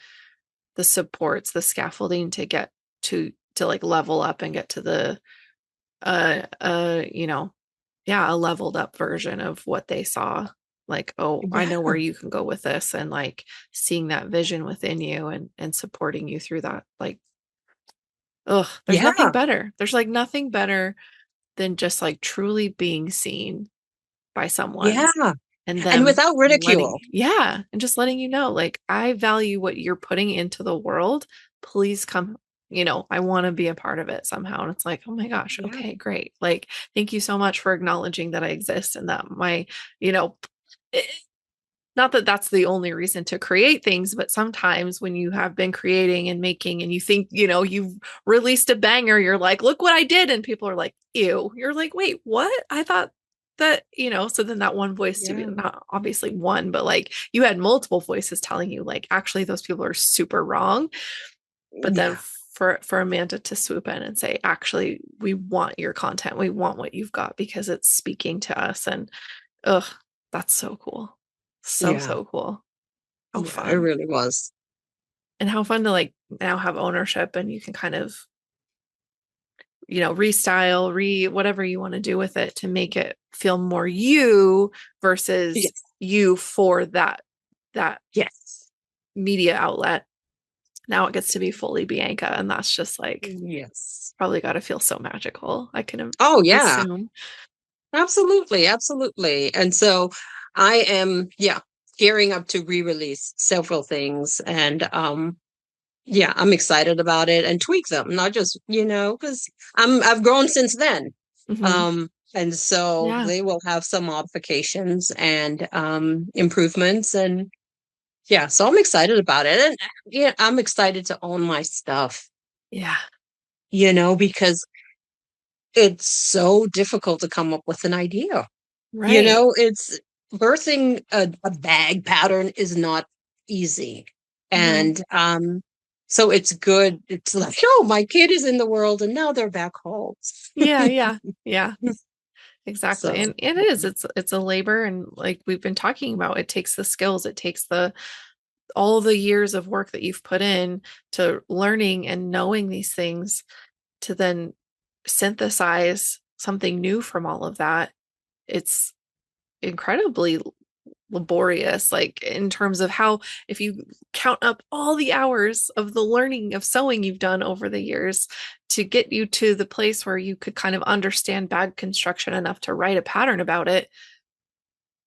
the supports, the scaffolding to get to like level up and get to the you know, yeah, a leveled up version of what they saw. Like, oh, I know where yeah, you can go with this, and like seeing that vision within you and supporting you through that. Like, ugh, there's nothing yeah, better. There's like nothing better than just like truly being seen by someone yeah, and and them without letting, ridicule. yeah, and just letting you know, like, I value what you're putting into the world. Please come, I want to be a part of it somehow. And it's like, oh my gosh, Yeah, okay, great. Like, thank you so much for acknowledging that I exist and that you know, eh, not that that's the only reason to create things, but sometimes when you have been creating and making and you think, you've released a banger, you're like, look what I did. And people are like, ew. You're like, wait, what? I thought that, so then that one voice to be yeah, not obviously one, but like you had multiple voices telling you, like, actually, those people are super wrong. But then yeah, for Amanda to swoop in and say, actually, we want your content. We want what you've got because it's speaking to us. And ugh, that's so cool. So, yeah, so cool. How yeah. It fun. really was. And how fun to like now have ownership and you can kind of, restyle, whatever you want to do with it to make it feel more you versus Yes, you for that yes, media outlet. Now it gets to be fully Bianca, and that's just like yes. probably got to feel so magical. I can Oh yeah. assume. Absolutely, absolutely. And so I am, yeah, gearing up to re-release several things, and yeah, I'm excited about it and tweak them, not just, because I've grown since then. Hmm. And so Yeah. they will have some modifications and improvements, and yeah, so I'm excited about it. And yeah, I'm excited to own my stuff, Yeah. because it's so difficult to come up with an idea. Right. It's birthing a bag pattern is not easy. No. And so it's good. It's like, oh, my kid is in the world and now they're back home. Yeah. Yeah. Yeah. Exactly. So And it is. It's a labor, and like we've been talking about, it takes the skills, it takes the all the years of work that you've put in to learning and knowing these things to then synthesize something new from all of that. It's incredibly laborious, like in terms of how, if you count up all the hours of the learning of sewing you've done over the years to get you to the place where you could kind of understand bag construction enough to write a pattern about it,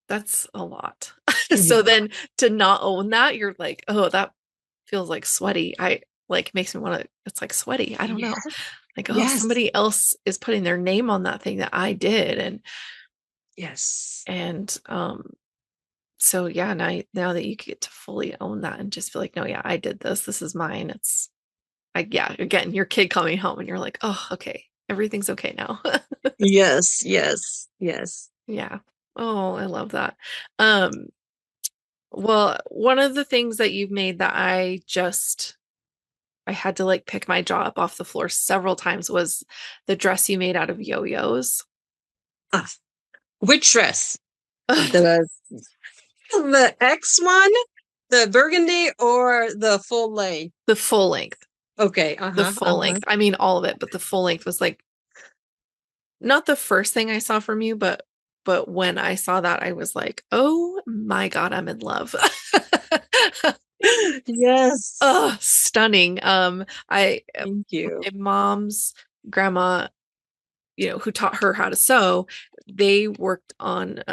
that's a lot. So yeah, then to not own that, you're like, oh, that feels like sweaty. I like makes me want to, it's like sweaty. I don't yeah, know. Like, oh, yes, somebody else is putting their name on that thing that I did. yes, And so yeah, now that you get to fully own that and just feel like, no, yeah, I did this. This is mine. Yeah, again, your kid coming home and you're like, oh, okay, everything's okay now. yes, yes, yes. Yeah. Oh, I love that. Um, well, one of the things that you've made that I had to like pick my jaw up off the floor several times was the dress you made out of yo-yos. Ah, which dress? The X one, the burgundy, or the full length? The full length. Okay, The uh-huh, full uh-huh. length. I mean, all of it, but the full length was like not the first thing I saw from you, but when I saw that, I was like, oh my God, I'm in love. Yes. Oh, stunning. Thank you. My mom's grandma, who taught her how to sew, they worked on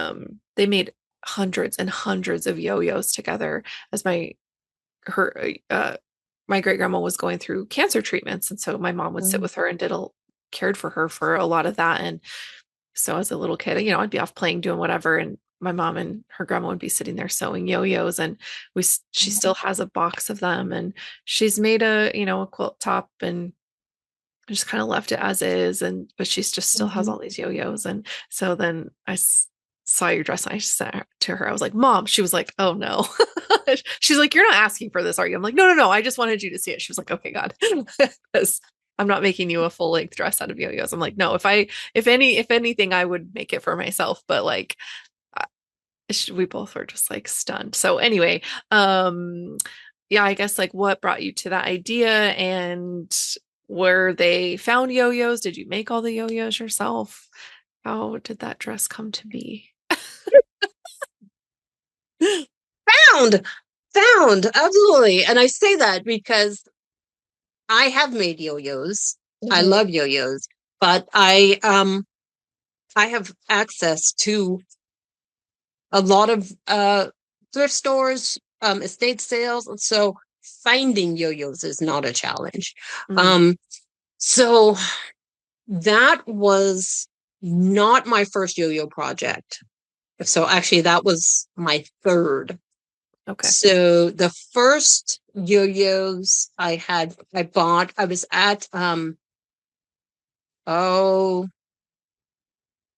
they made hundreds and hundreds of yo-yos together as my her my great grandma was going through cancer treatments, and so my mom would sit Mm. with her and cared for her for a lot of that. And so as a little kid, I'd be off playing, doing whatever, and my mom and her grandma would be sitting there sewing yo-yos, and she still has a box of them, and she's made a quilt top and just kind of left it as is, and but she's just still has Mhm. all these yo-yos. And so then saw your dress and I said to her, I was like, Mom. She was like, oh no. She's like, you're not asking for this, are you? I'm like, no, no, no, I just wanted you to see it. She was like, okay, God. Because I'm not making you a full length dress out of yo-yos. I'm like, no, if anything, I would make it for myself, but like we both were just like stunned. So anyway, um yeah, I guess like what brought you to that idea, and where they found yo-yos? Did you make all the yo-yos yourself? How did that dress come to be? Found, found, absolutely. And I say that because I have made yo-yos. I Mhm. love yo-yos, but I have access to a lot of thrift stores, estate sales. So finding yo-yos is not a challenge. Mhm. Um, so that was not my first yo-yo project. So actually, that was my third. Okay. So the first yo-yos I bought, I was at oh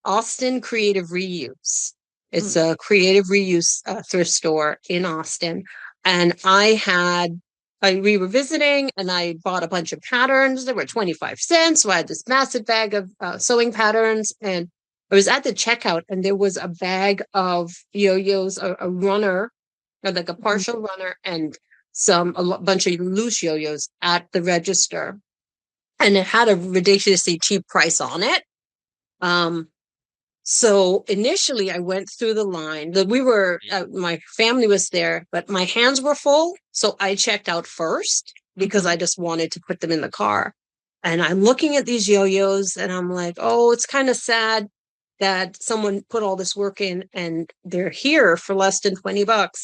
Austin Creative Reuse. It's Mm. a creative reuse thrift store in Austin. And we were visiting and I bought a bunch of patterns. They were 25 cents. So I had this massive bag of sewing patterns. And I was at the checkout and there was a bag of yo-yos, a runner, or like a Mhm. partial runner, and bunch of loose yo-yos at the register. And it had a ridiculously cheap price on it. Um, so initially, I went through the line. My family was there, but my hands were full. So I checked out first because Mhm. I just wanted to put them in the car. And I'm looking at these yo-yos and I'm like, oh, it's kind of sad that someone put all this work in and they're here for less than $20.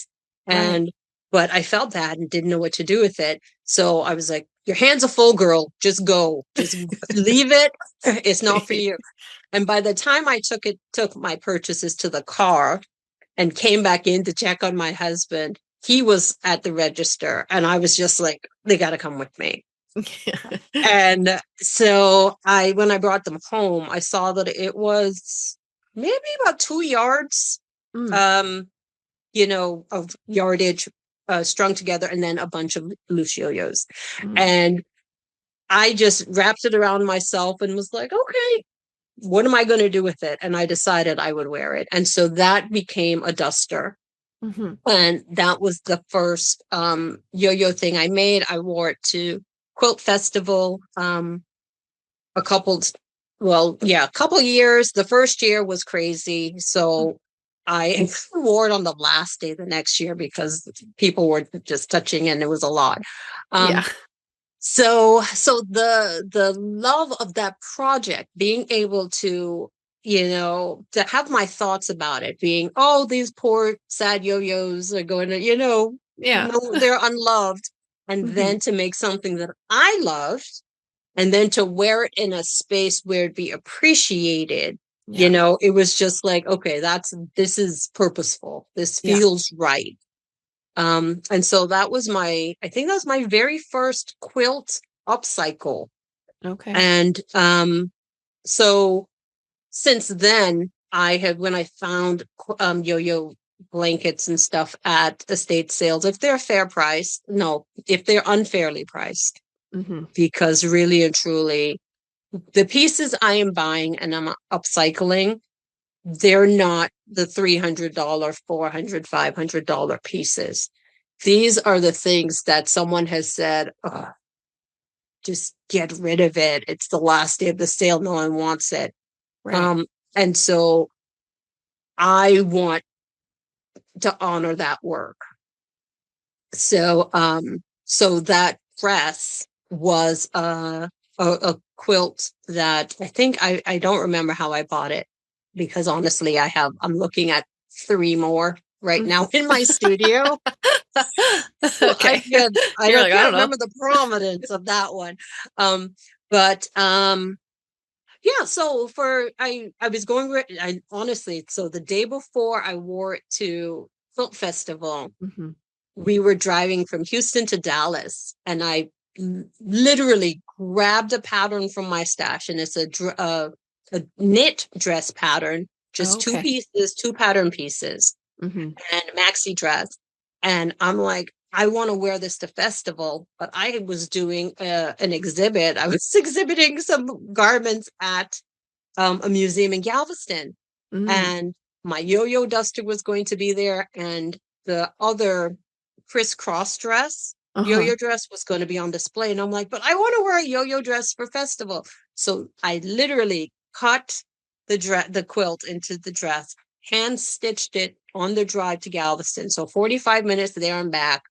Right. And, but I felt bad and didn't know what to do with it. So I was like, your hands are full, girl. Just go. Just leave it. It's not for you. And by the time I took my purchases to the car and came back in to check on my husband, he was at the register. And I was just like, they got to come with me. And so when I brought them home, I saw that it was maybe about 2 yards, Mm. um, of yardage strung together, and then a bunch of loose yo-yos. Mm. And I just wrapped it around myself and was like, okay, what am I going to do with it? And I decided I would wear it. And so that became a duster. Mhm. And that was the first yo-yo thing I made. I wore it to Quilt Festival a couple, well, yeah, a couple years. The first year was crazy. So I wore it on the last day the next year because people were just touching and it was a lot. Yeah. Um, so the love of that project, being able to, to have my thoughts about it, being, oh, these poor sad yo-yos are going to, Yeah. no, they're unloved. And Mhm. then to make something that I loved and then to wear it in a space where it'd be appreciated, Yeah. it was just like, okay, this is purposeful. This Yeah. feels right. And so I think that was my very first quilt upcycle. Okay. And so since then, when I found yo-yo blankets and stuff at estate sales, if they're fair price, no, if they're unfairly priced, Mhm. because really and truly, the pieces I am buying and I'm upcycling, they're not the $300, $400, $500 pieces. These are the things that someone has said, oh, just get rid of it. It's the last day of the sale. No one wants it. Right. Um, and so I want to honor that work. So that dress was a quilt that I don't remember how I bought it because honestly, I'm looking at three more. right Mhm. now in my studio. So Okay. I You're don't like, I can't don't know. remember the prominence of that one. But yeah, so I was going I honestly, so the day before I wore it to Quilt Festival, Mhm. we were driving from Houston to Dallas, and I literally grabbed a pattern from my stash, and it's a knit dress pattern, Oh, just two okay. pieces, two pattern pieces, Mhm. and maxi dress. And I'm like, I want to wear this to festival, but I was doing an exhibit. I was exhibiting some garments at a museum in Galveston, Mm. and my yo-yo duster was going to be there, and the other crisscross dress, Uh-huh. yo-yo dress, was going to be on display. And I'm like, but I want to wear a yo-yo dress for festival. So I literally cut the quilt into the dress, hand stitched it on the drive to Galveston. So 45 minutes there and back.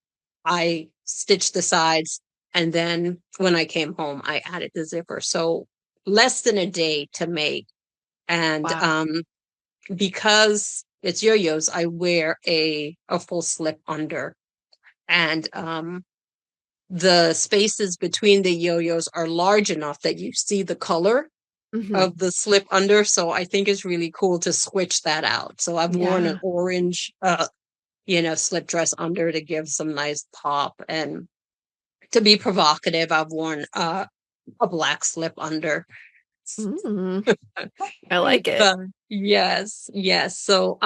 I stitched the sides, and then when I came home, I added the zipper. So less than a day to make. And Wow. because it's yo-yos, I wear a full slip under. And the spaces between the yo-yos are large enough that you see the color Mhm. of the slip under. So I think it's really cool to switch that out. So I've worn an Yeah. orange slip dress under to give some nice pop. And to be provocative, I've worn a black slip under. Mm. I like it. But yes, yes. So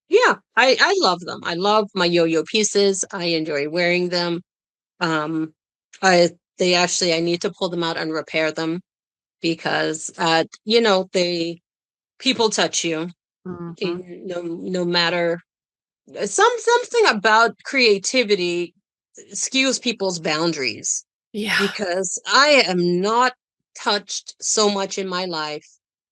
yeah, I love them. I love my yo-yo pieces. I enjoy wearing them. Um I they actually I need to pull them out and repair them because they people touch you Mhm. no matter something about creativity skews people's boundaries, Yeah. because I am not touched so much in my life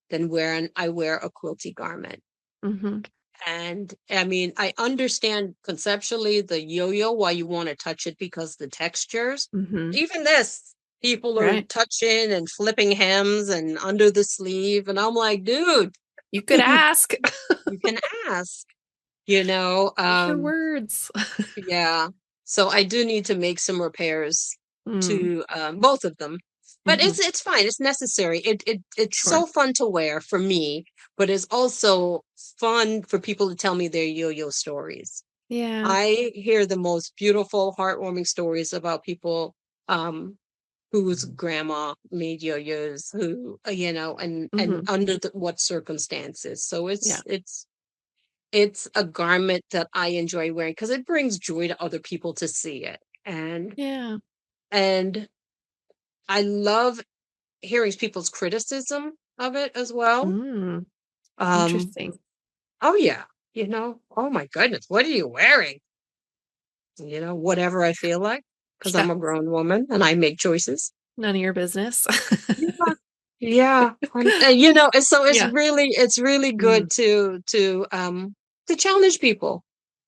than when I wear a quilty garment. Mhm. And I mean, I understand conceptually the yo-yo, why you want to touch it, because the textures. Mhm. Even this, people are Right. touching and flipping hems and under the sleeve. And I'm like, dude, You could ask. you can ask, you know. Use your words. Yeah. So I do need to make some repairs Mm. to both of them. But Mhm. it's fine. It's necessary. It's Sure. so fun to wear for me, but it's also fun for people to tell me their yo-yo stories. Yeah. I hear the most beautiful, heartwarming stories about people whose grandma made yo-yos, who and Mhm. under what circumstances. So Yeah. it's a garment that I enjoy wearing because it brings joy to other people to see it. Yeah. And I love hearing people's criticism of it as well. Mm. Um, Interesting. oh yeah, oh my goodness, what are you wearing? Whatever I feel like, because I'm Yeah. a grown woman and I make choices. None of your business. Yeah. Yeah. And so Yeah. it's really Mm. good to challenge people.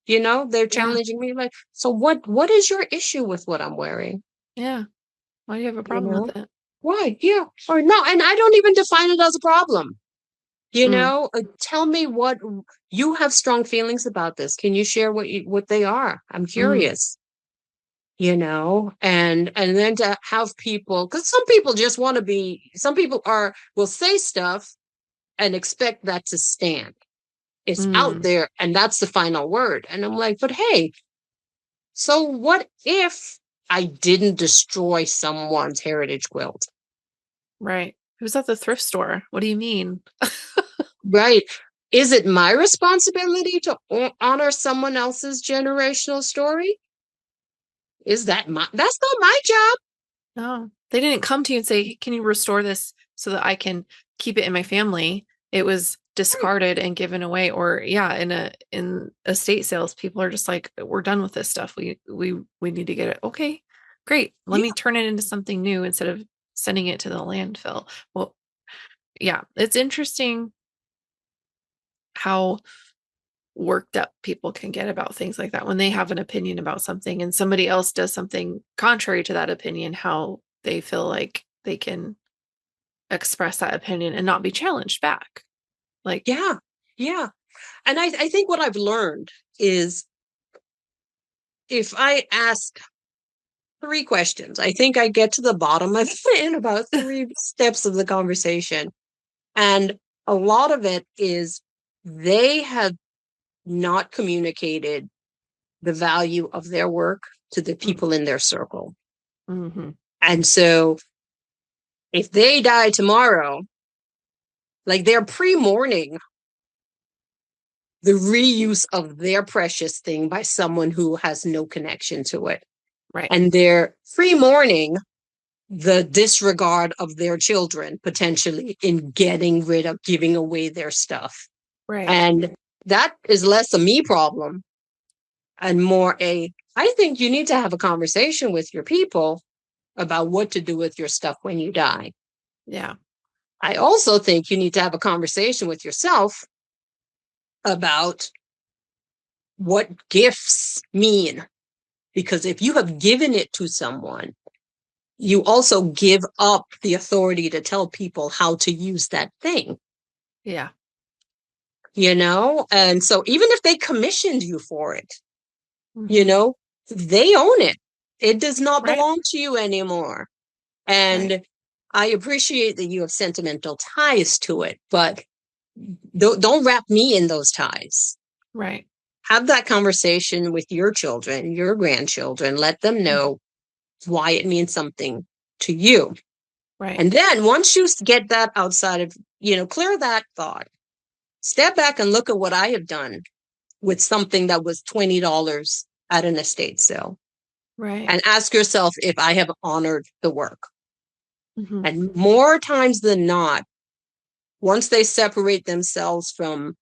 They're Yeah. challenging me like, so what is your issue with what I'm wearing? Yeah. Why do you have a You problem with know? it? Why? Yeah. Or no, and I don't even define it as a problem. Mm. Tell me what you have strong feelings about this. Can you share what they are? I'm Mm. curious. And then to have people, because some people just want to be, some people will say stuff and expect that to stand. It's out Mm. there and that's the final word. And I'm like, but hey, so what if I didn't destroy someone's heritage quilt? Right. It was at the thrift store. What do you mean? Right? Is it my responsibility to honor someone else's generational story? That's not my job. No, they didn't come to you and say, "Can you restore this so that I can keep it in my family?" It was Right. discarded and given away. Or yeah, in estate sales, people are just like, "We're done with this stuff. We need to get it." Okay, great. Let me Yeah. turn it into something new instead of sending it to the landfill. Well, yeah, it's interesting how worked up people can get about things like that when they have an opinion about something and somebody else does something contrary to that opinion, how they feel like they can express that opinion and not be challenged back. Like, Yeah. Yeah. And I think what I've learned is if I ask 3 questions, I think I get to the bottom of it in about 3 steps of the conversation. And a lot of it is they have not communicated the value of their work to the people in their circle. Mm-hmm. And so if they die tomorrow, like they're pre-mourning the reuse of their precious thing by someone who has no connection to it. Right. And they're pre-mourning the disregard of their children potentially in getting rid of giving away their stuff. Right. And that is less a me problem and more I think you need to have a conversation with your people about what to do with your stuff when you die. Yeah. I also think you need to have a conversation with yourself about what gifts mean. Because if you have given it to someone, you also give up the authority to tell people how to use that thing. Yeah. And so even if they commissioned you for it, Mm-hmm. they own it. It does not Right. belong to you anymore. Right. And I appreciate that you have sentimental ties to it, but don't wrap me in those ties. Right. Have that conversation with your children, your grandchildren. Let them know why it means something to you. Right. And then once you get that outside of, clear that thought, step back and look at what I have done with something that was $20 at an estate sale Right. and ask yourself if I have honored the work. Mm-hmm. And more times than not, once they separate themselves from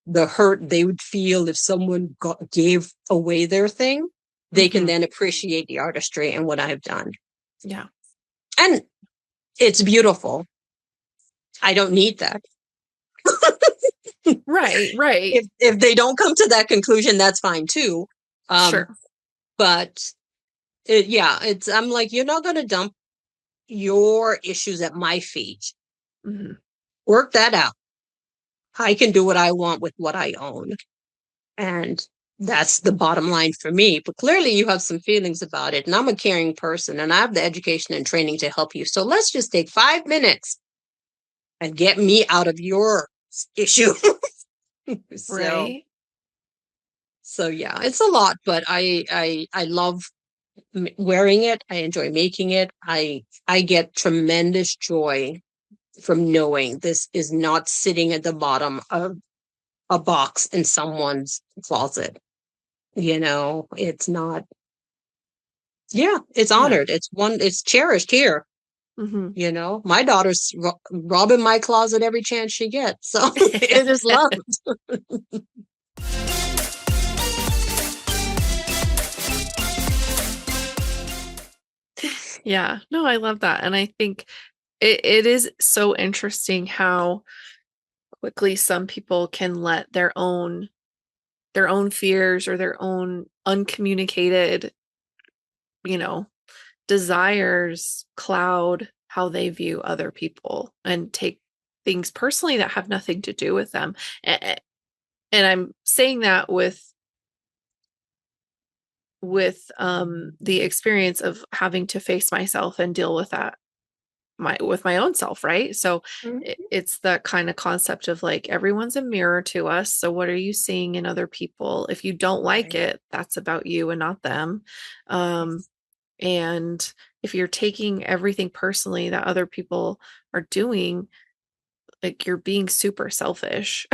the hurt they would feel if someone gave away their thing, they can Mm-hmm. then appreciate the artistry and what I've done. Yeah. And it's beautiful. I don't need that. Right. Right. If they don't come to that conclusion, that's fine too. Sure. But I'm like, you're not going to dump your issues at my feet. Mm-hmm. Work that out. I can do what I want with what I own. And that's the bottom line for me. But clearly you have some feelings about it. And I'm a caring person and I have the education and training to help you. So let's just take 5 minutes and get me out of your issue. so Right. so yeah, it's a lot, but I love wearing it. I enjoy making it. I get tremendous joy from knowing this is not sitting at the bottom of a box in someone's closet. It's not. Yeah, it's Yeah. honored. It's cherished here. Mm-hmm. My daughter's robbing my closet every chance she gets. So it is loved. Yeah. No, I love that. And I think it is so interesting how quickly some people can let their own fears or their own uncommunicated, you know, desires cloud how they view other people and take things personally that have nothing to do with them. And I'm saying that with the experience of having to face myself and deal with that with my own self, right? So it's that kind of concept of like everyone's a mirror to us. So what are you seeing in other people? If you don't like Right. it, that's about you and not them. Yes. And if you're taking everything personally that other people are doing, like you're being super selfish.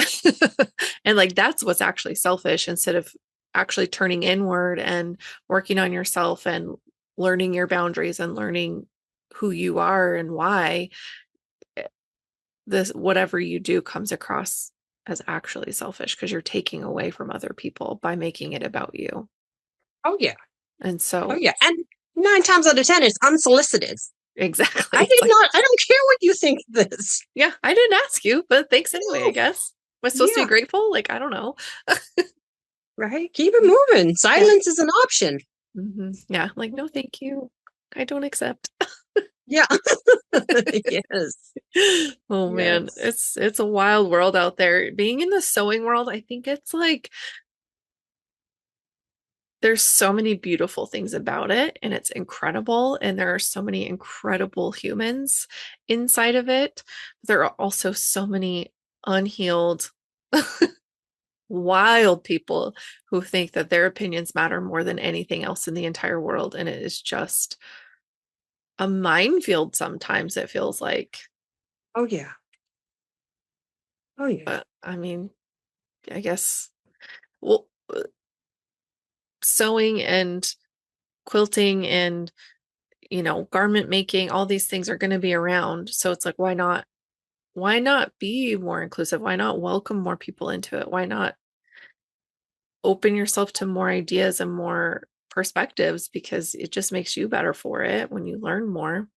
And like that's what's actually selfish instead of actually turning inward and working on yourself and learning your boundaries and learning who you are and why this whatever you do comes across as actually selfish because you're taking away from other people by making it about you. Oh yeah. And Oh so yeah. And 9 times out of 10, it's unsolicited. exactly. I It's did like, not. I don't care what you think of this. yeah, I didn't ask you, but thanks anyway, I No. guess. Am I supposed to be Yeah. grateful? Like, I don't know. Right. Keep it moving. Yeah. Silence is an option. Yeah. Like, no, thank you. I don't accept. Yeah. Yes. Oh man, Yes. it's a wild world out there. Being in the sewing world, I think it's like there's so many beautiful things about it and it's incredible and there are so many incredible humans inside of it. There are also so many unhealed wild people who think that their opinions matter more than anything else in the entire world and it is just a minefield sometimes it feels like. Oh yeah. Oh yeah. But I mean, I guess well sewing and quilting and garment making, all these things are going to be around. So it's like, why not be more inclusive? Why not welcome more people into it? Why not open yourself to more ideas and more perspectives? Because it just makes you better for it when you learn more.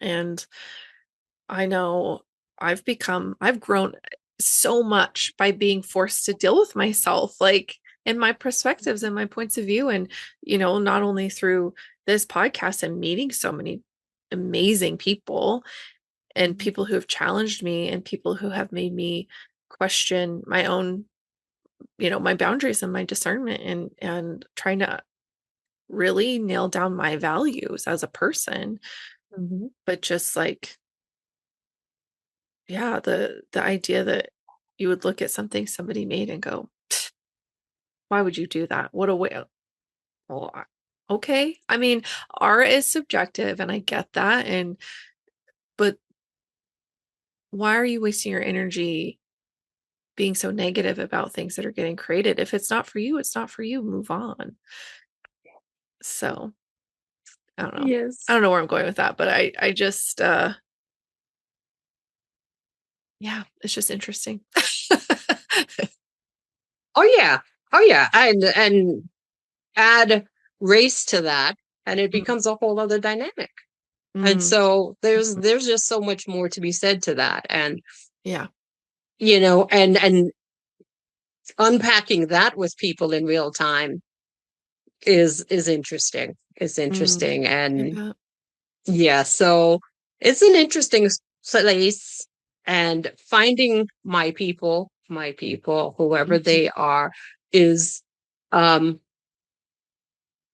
And I know I've grown so much by being forced to deal with myself, like and my perspectives and my points of view. And, not only through this podcast and meeting so many amazing people and Mhm. people who have challenged me and people who have made me question my own, my boundaries and my discernment and trying to really nail down my values as a person. Mhm. But just like yeah, the idea that you would look at something somebody made and go, why would you do that? What a way. Well, okay. I mean, art is subjective and I get that. But why are you wasting your energy being so negative about things that are getting created? If it's not for you, it's not for you. Move on. So I don't know. I Yes. don't know where I'm going with that, but I just, yeah, it's just interesting. Oh yeah. Oh yeah. And add race to that, and it Mm, becomes a whole other dynamic. And mm, so there's mhm. there's just so much more to be said to that. And Yeah. and unpacking that with people in real time is interesting. It's Mm, interesting. I And bet. yeah, so it's an interesting place, and finding my people, whoever Mhm. they are, is um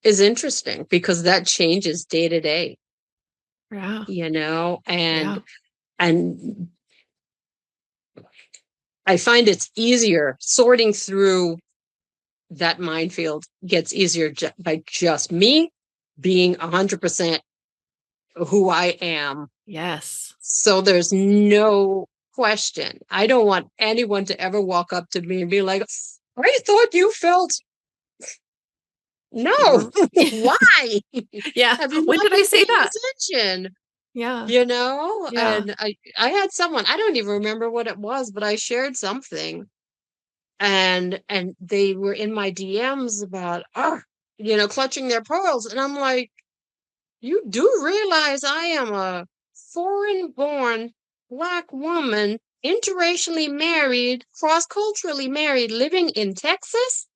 is interesting because that changes day to day, Yeah. and Yeah. and I find it's easier sorting through that minefield gets easier by just me being 100% who I am. Yes. So there's no question. I don't want anyone to ever walk up to me and be like, I thought you felt no. You're Why? yeah. Have you When not did I been say paying that? attention? Yeah. Yeah. And I had someone, I don't even remember what it was, but I shared something, and they were in my DMs about clutching their pearls, and I'm like, you do realize I am a foreign born Black woman, interracially married, cross culturally married, living in Texas?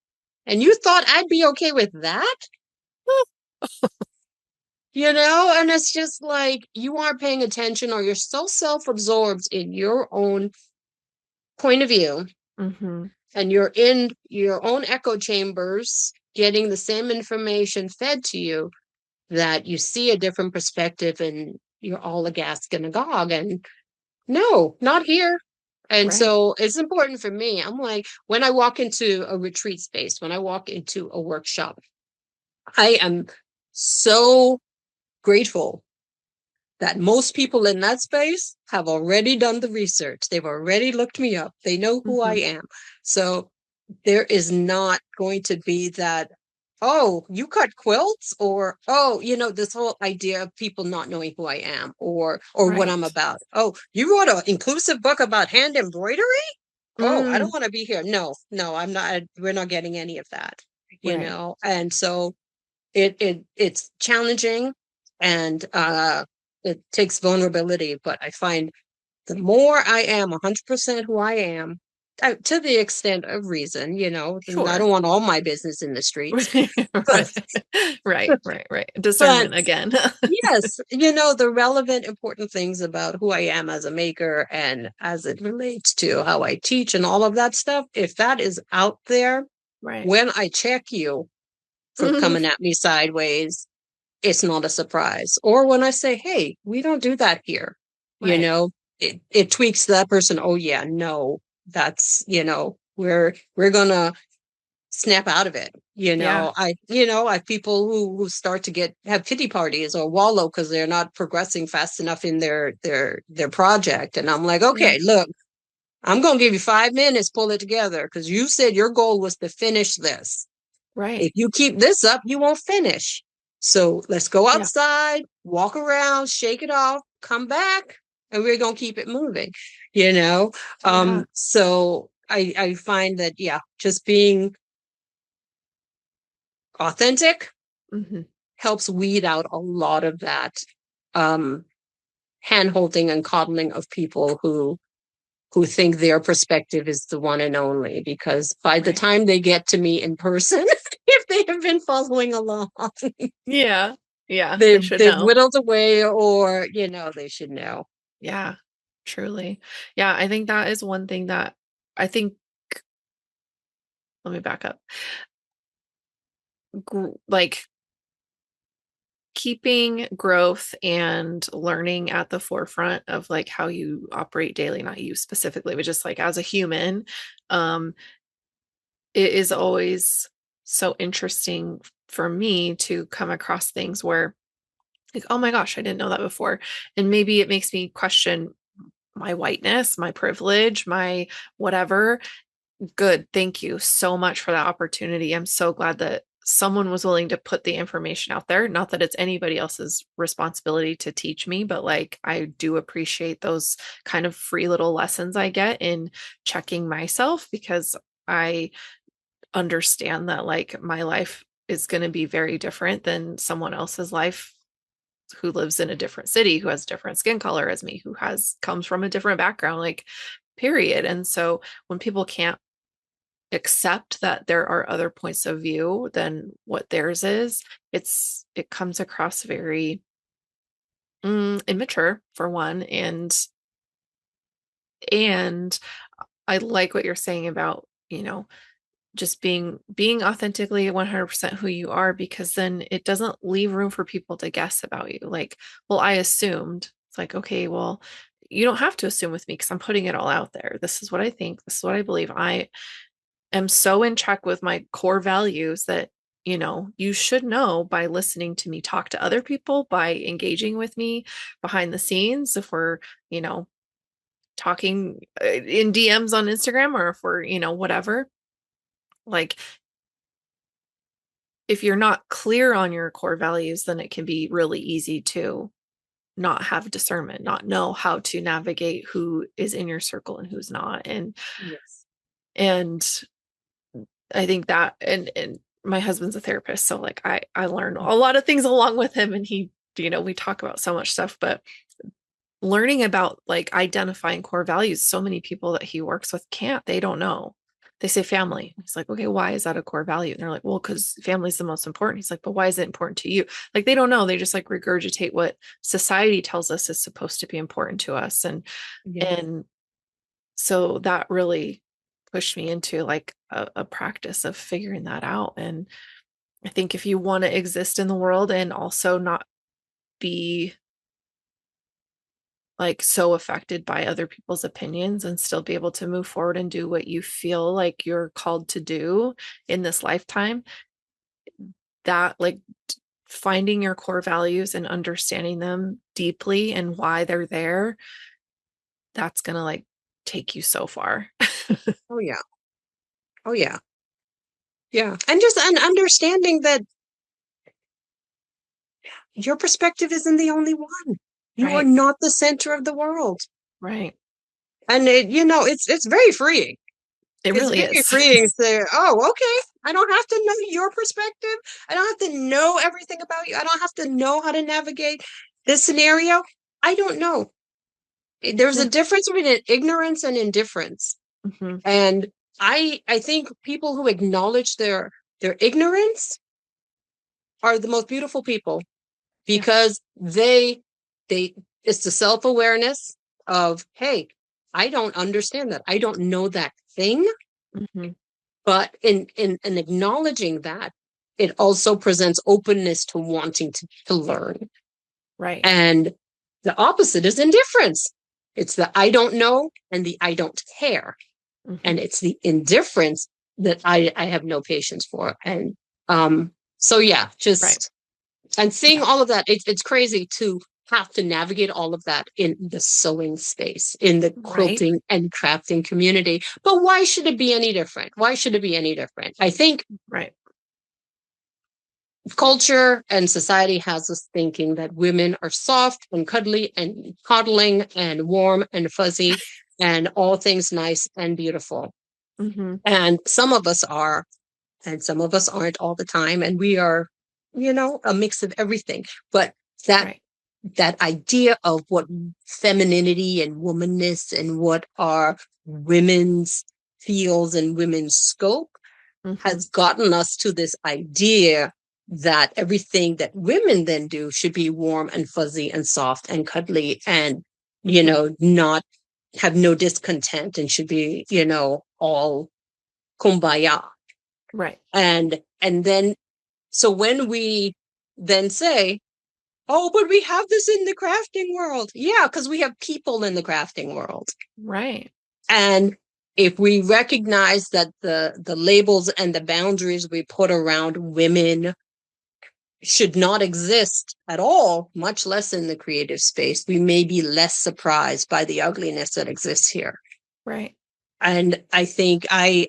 And you thought I'd be okay with that? And it's just like you aren't paying attention, or you're so self absorbed in your own point of view, Mm-hmm. and you're in your own echo chambers getting the same information fed to you, that you see a different perspective and you're all aghast and agog. And no, not here. And Right. so it's important for me. I'm like, when I walk into a retreat space, when I walk into a workshop, I am so grateful that most people in that space have already done the research. They've already looked me up. They know who I Mm-hmm. am. So there is not going to be that, oh, you cut quilts, or oh, this whole idea of people not knowing who I am, or what I'm Right. about. Oh, you wrote an inclusive book about hand embroidery? Oh, I don't Mm. want to be here. No, no, I'm not. We're not getting any of that. Right. And so it's challenging, and it takes vulnerability, but I find the more I am 100% who I am, to the extent of reason, and I Sure. don't want all my business in the streets, but Right. but Discernment again. yes, the relevant, important things about who I am as a maker and as it relates to how I teach and all of that stuff. If that is out there, Right. when I check you for coming at me sideways, it's not a surprise. Or when I say, hey, we don't do that here, you Right. know, it tweaks that person. Oh yeah, no, that's, we're gonna snap out of it. Yeah. I have people who start to have pity parties or wallow because they're not progressing fast enough in their project. And I'm like, Yeah. okay, look, I'm gonna give you 5 minutes, pull it together, because you said your goal was to finish this. Right. If you keep this up, you won't finish. So let's go Yeah. outside, walk around, shake it off, come back, and we're gonna keep it moving, you know? Yeah. So I find that, yeah, just being authentic Hmm. helps weed out a lot of that um hand holding and coddling of people who think their perspective is the one and only, because by the Right. time they get to me in person, if they have been following along, Yeah. Yeah. They they've should they've know. whittled away, or they should know. Yeah. Truly. Yeah. I think that is one thing that I think, let me back up. Like keeping growth and learning at the forefront of like how you operate daily, not you specifically, but just like as a human, um, it is always so interesting for me to come across things where like, oh my gosh, I didn't know that before. And maybe it makes me question my whiteness, my privilege, my whatever. Good. Thank you so much for that opportunity. I'm so glad that someone was willing to put the information out there. Not that it's anybody else's responsibility to teach me, but like I do appreciate those kind of free little lessons I get in checking myself because I understand that like my life is going to be very different than someone else's life who lives in a different city, who has different skin color as me, who has comes from a different background, like period. And so when people can't accept that there are other points of view than what theirs is, it comes across very immature for one, and I like what you're saying about, just being authentically 100% who you are, because then it doesn't leave room for people to guess about you. Like, well, I assumed. It's like, okay, well, you don't have to assume with me because I'm putting it all out there. This is what I think. This is what I believe. I am so in check with my core values that, you should know by listening to me talk to other people, by engaging with me behind the scenes. If we're, talking in DMs on Instagram, or if we're, whatever, like if you're not clear on your core values, then it can be really easy to not have discernment, not know how to navigate who is in your circle and who's not. Yes. And I think that, and my husband's a therapist, so like I learn a lot of things along with him, and he, we talk about so much stuff, but learning about like identifying core values, so many people that he works with can't, they don't know. They say family. He's like, okay, why is that a core value? And they're like, well, because family is the most important. He's like, but why is it important to you? Like, they don't know. They just like regurgitate what society tells us is supposed to be important to us. Yeah. And so that really pushed me into like a practice of figuring that out. And I think if you want to exist in the world and also not be like so affected by other people's opinions and still be able to move forward and do what you feel like you're called to do in this lifetime, that like finding your core values and understanding them deeply and why they're there, that's going to like take you so far. Oh yeah. Oh yeah. Yeah. And just an understanding that your perspective isn't the only one. You are Right. not the center of the world. Right. And it's very freeing. It It's really very is. freeing to say, oh, okay, I don't have to know your perspective. I don't have to know everything about you. I don't have to know how to navigate this scenario. I don't know. There's a Yeah. difference between ignorance and indifference. Hmm. And I think people who acknowledge their ignorance are the most beautiful people, Yeah. because they it's the self-awareness of, hey, I don't understand that, I don't know that thing. Hmm. But in acknowledging that, it also presents openness to wanting to learn. Right. And the opposite is indifference. It's the I don't know and the I don't care. Hmm. And it's the indifference that I have no patience for. And so yeah, Right. just, and seeing Yeah. all of that, it's crazy to have to navigate all of that in the sewing space, in the Right. quilting and crafting community. But why should it be any different? Why should it be any different? I think Right. culture and society has us thinking that women are soft and cuddly and coddling and warm and fuzzy and all things nice and beautiful. Hmm. And some of us are, and some of us aren't all the time. And we are, a mix of everything. But that Right. that idea of what femininity and womanness and what are women's fields and women's scope Hmm. has gotten us to this idea that everything that women then do should be warm and fuzzy and soft and cuddly and, Hmm. not have no discontent, and should be, all kumbaya. Right. And then, so when we then say, oh, but we have this in the crafting world. Yeah, because we have people in the crafting world. Right. And if we recognize that the labels and the boundaries we put around women should not exist at all, much less in the creative space, we may be less surprised by the ugliness that exists here. Right. And I think I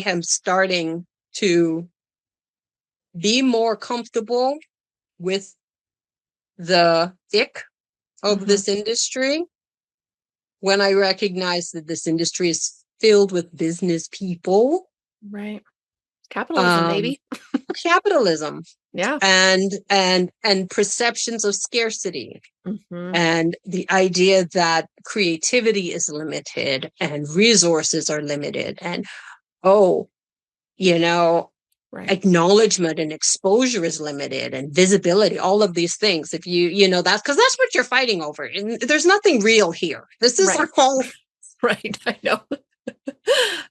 am starting to be more comfortable with the ick of Hmm. this industry when I recognize that this industry is filled with business people, Right. Capitalism, um, baby. capitalism, Yeah. and perceptions of scarcity, Hmm. and the idea that creativity is limited and resources are limited, and oh, you know, Right. acknowledgement and exposure is limited, and visibility, all of these things. If that's because that's what you're fighting over, and there's nothing real here. This is Right. all. Right. I know.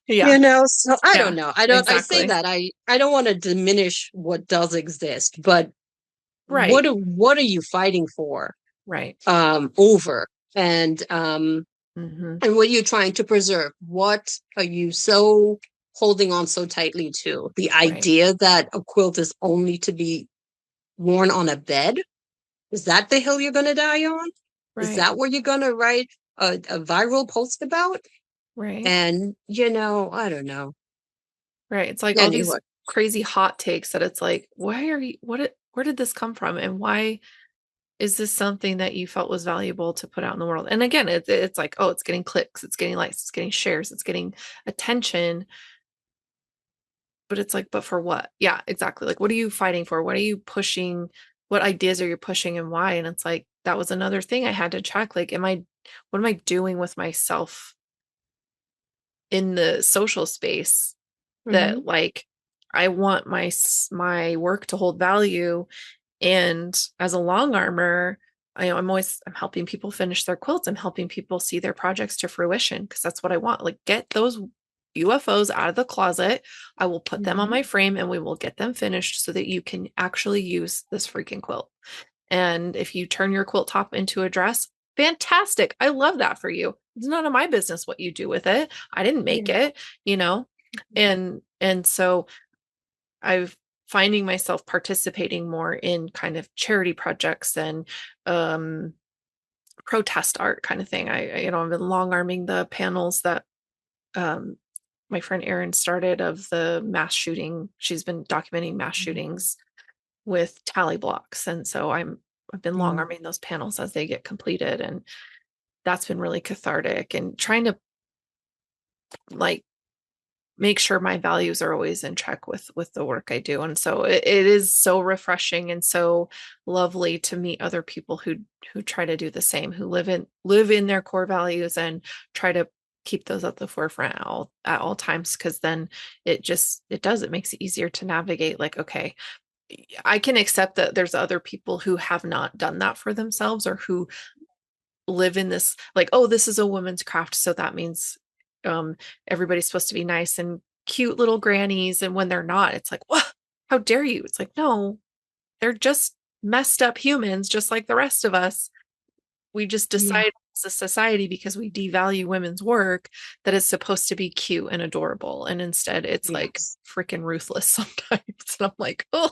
Yeah. So I don't Yeah. know. I say Exactly. that I don't want to diminish what does exist, but Right. what are you fighting for, Right. over, and Hmm. and what are you trying to preserve? What are you so holding on so tightly to? The Right. idea that a quilt is only to be worn on a bed? Is that the hill you're going to die on? Is Right. that what you're going to write a viral post about? Right. And I don't know. Right. It's like all these Anyway. crazy hot takes that it's like, why are you, where did this come from? And why is this something that you felt was valuable to put out in the world? And again, it's like, oh, it's getting clicks, it's getting likes, it's getting shares, it's getting attention. But it's like, but for what? Yeah, exactly. Like, what are you fighting for? What are you pushing? What ideas are you pushing and why? And it's like, that was another thing I had to check. Like, what am I doing with myself in the social space Hmm. that like I want my work to hold value. And as a long armor, I'm helping people finish their quilts. I'm helping people see their projects to fruition because that's what I want. Like get those UFOs out of the closet. I will put them on Hmm. my frame and we will get them finished so that you can actually use this freaking quilt. And if you turn your quilt top into a dress, fantastic. I love that for you. It's none of my business what you do with it. I didn't make Yeah. it, you know? And so I've finding myself participating more in kind of charity projects and um protest art kind of thing. I've been long arming the panels that um my friend Erin started of the mass shooting. She's been documenting mass shootings with tally blocks. And so I've been long Mm. arming those panels as they get completed. And that's been really cathartic and trying to like make sure my values are always in check with the work I do. And so it is so refreshing and so lovely to meet other people who try to do the same, who live in their core values and try to keep those at the forefront at all times, because then it makes it easier to navigate. Like, okay, I can accept that there's other people who have not done that for themselves, or who live in this, like, oh, this is a woman's craft, so that means um everybody's supposed to be nice and cute little grannies, and when they're not, it's like, what, how dare you? It's like, no, they're just messed up humans just like the rest of us. We just Yeah. decide as a society, because we devalue women's work, that it's supposed to be cute and adorable, and instead it's like Yes. freaking ruthless sometimes. And I'm like, oh,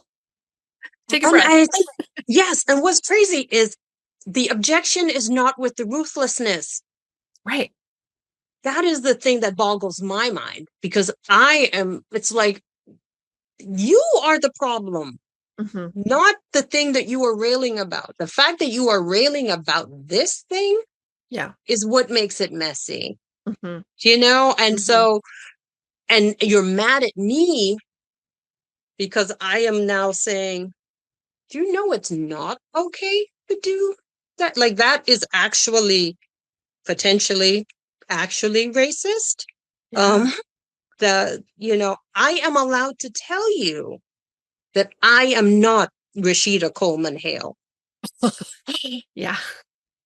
take a And breath. I think, yes. And what's crazy is the objection is not with the ruthlessness. Right. That is the thing that boggles my mind, because it's like, you are the problem, Hmm. not the thing that you are railing about. The fact that you are railing about this thing Yeah. is what makes it messy, Hmm. And Hmm. so, and you're mad at me because I am now saying, do you know it's not okay to do that? Like, that is actually potentially actually racist. Yeah. Um, I am allowed to tell you that I am not Rashida Coleman Hale. Yeah.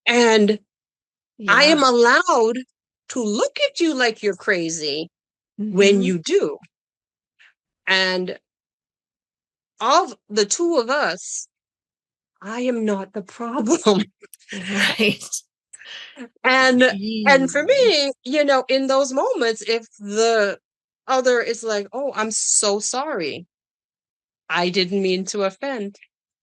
And I Yeah. am allowed to look at you like you're crazy when Hmm. you do. And of the two of us, I am not the problem. Right. and and for Eee. me, in those moments, if the other is like, oh, I'm so sorry, I didn't mean to offend.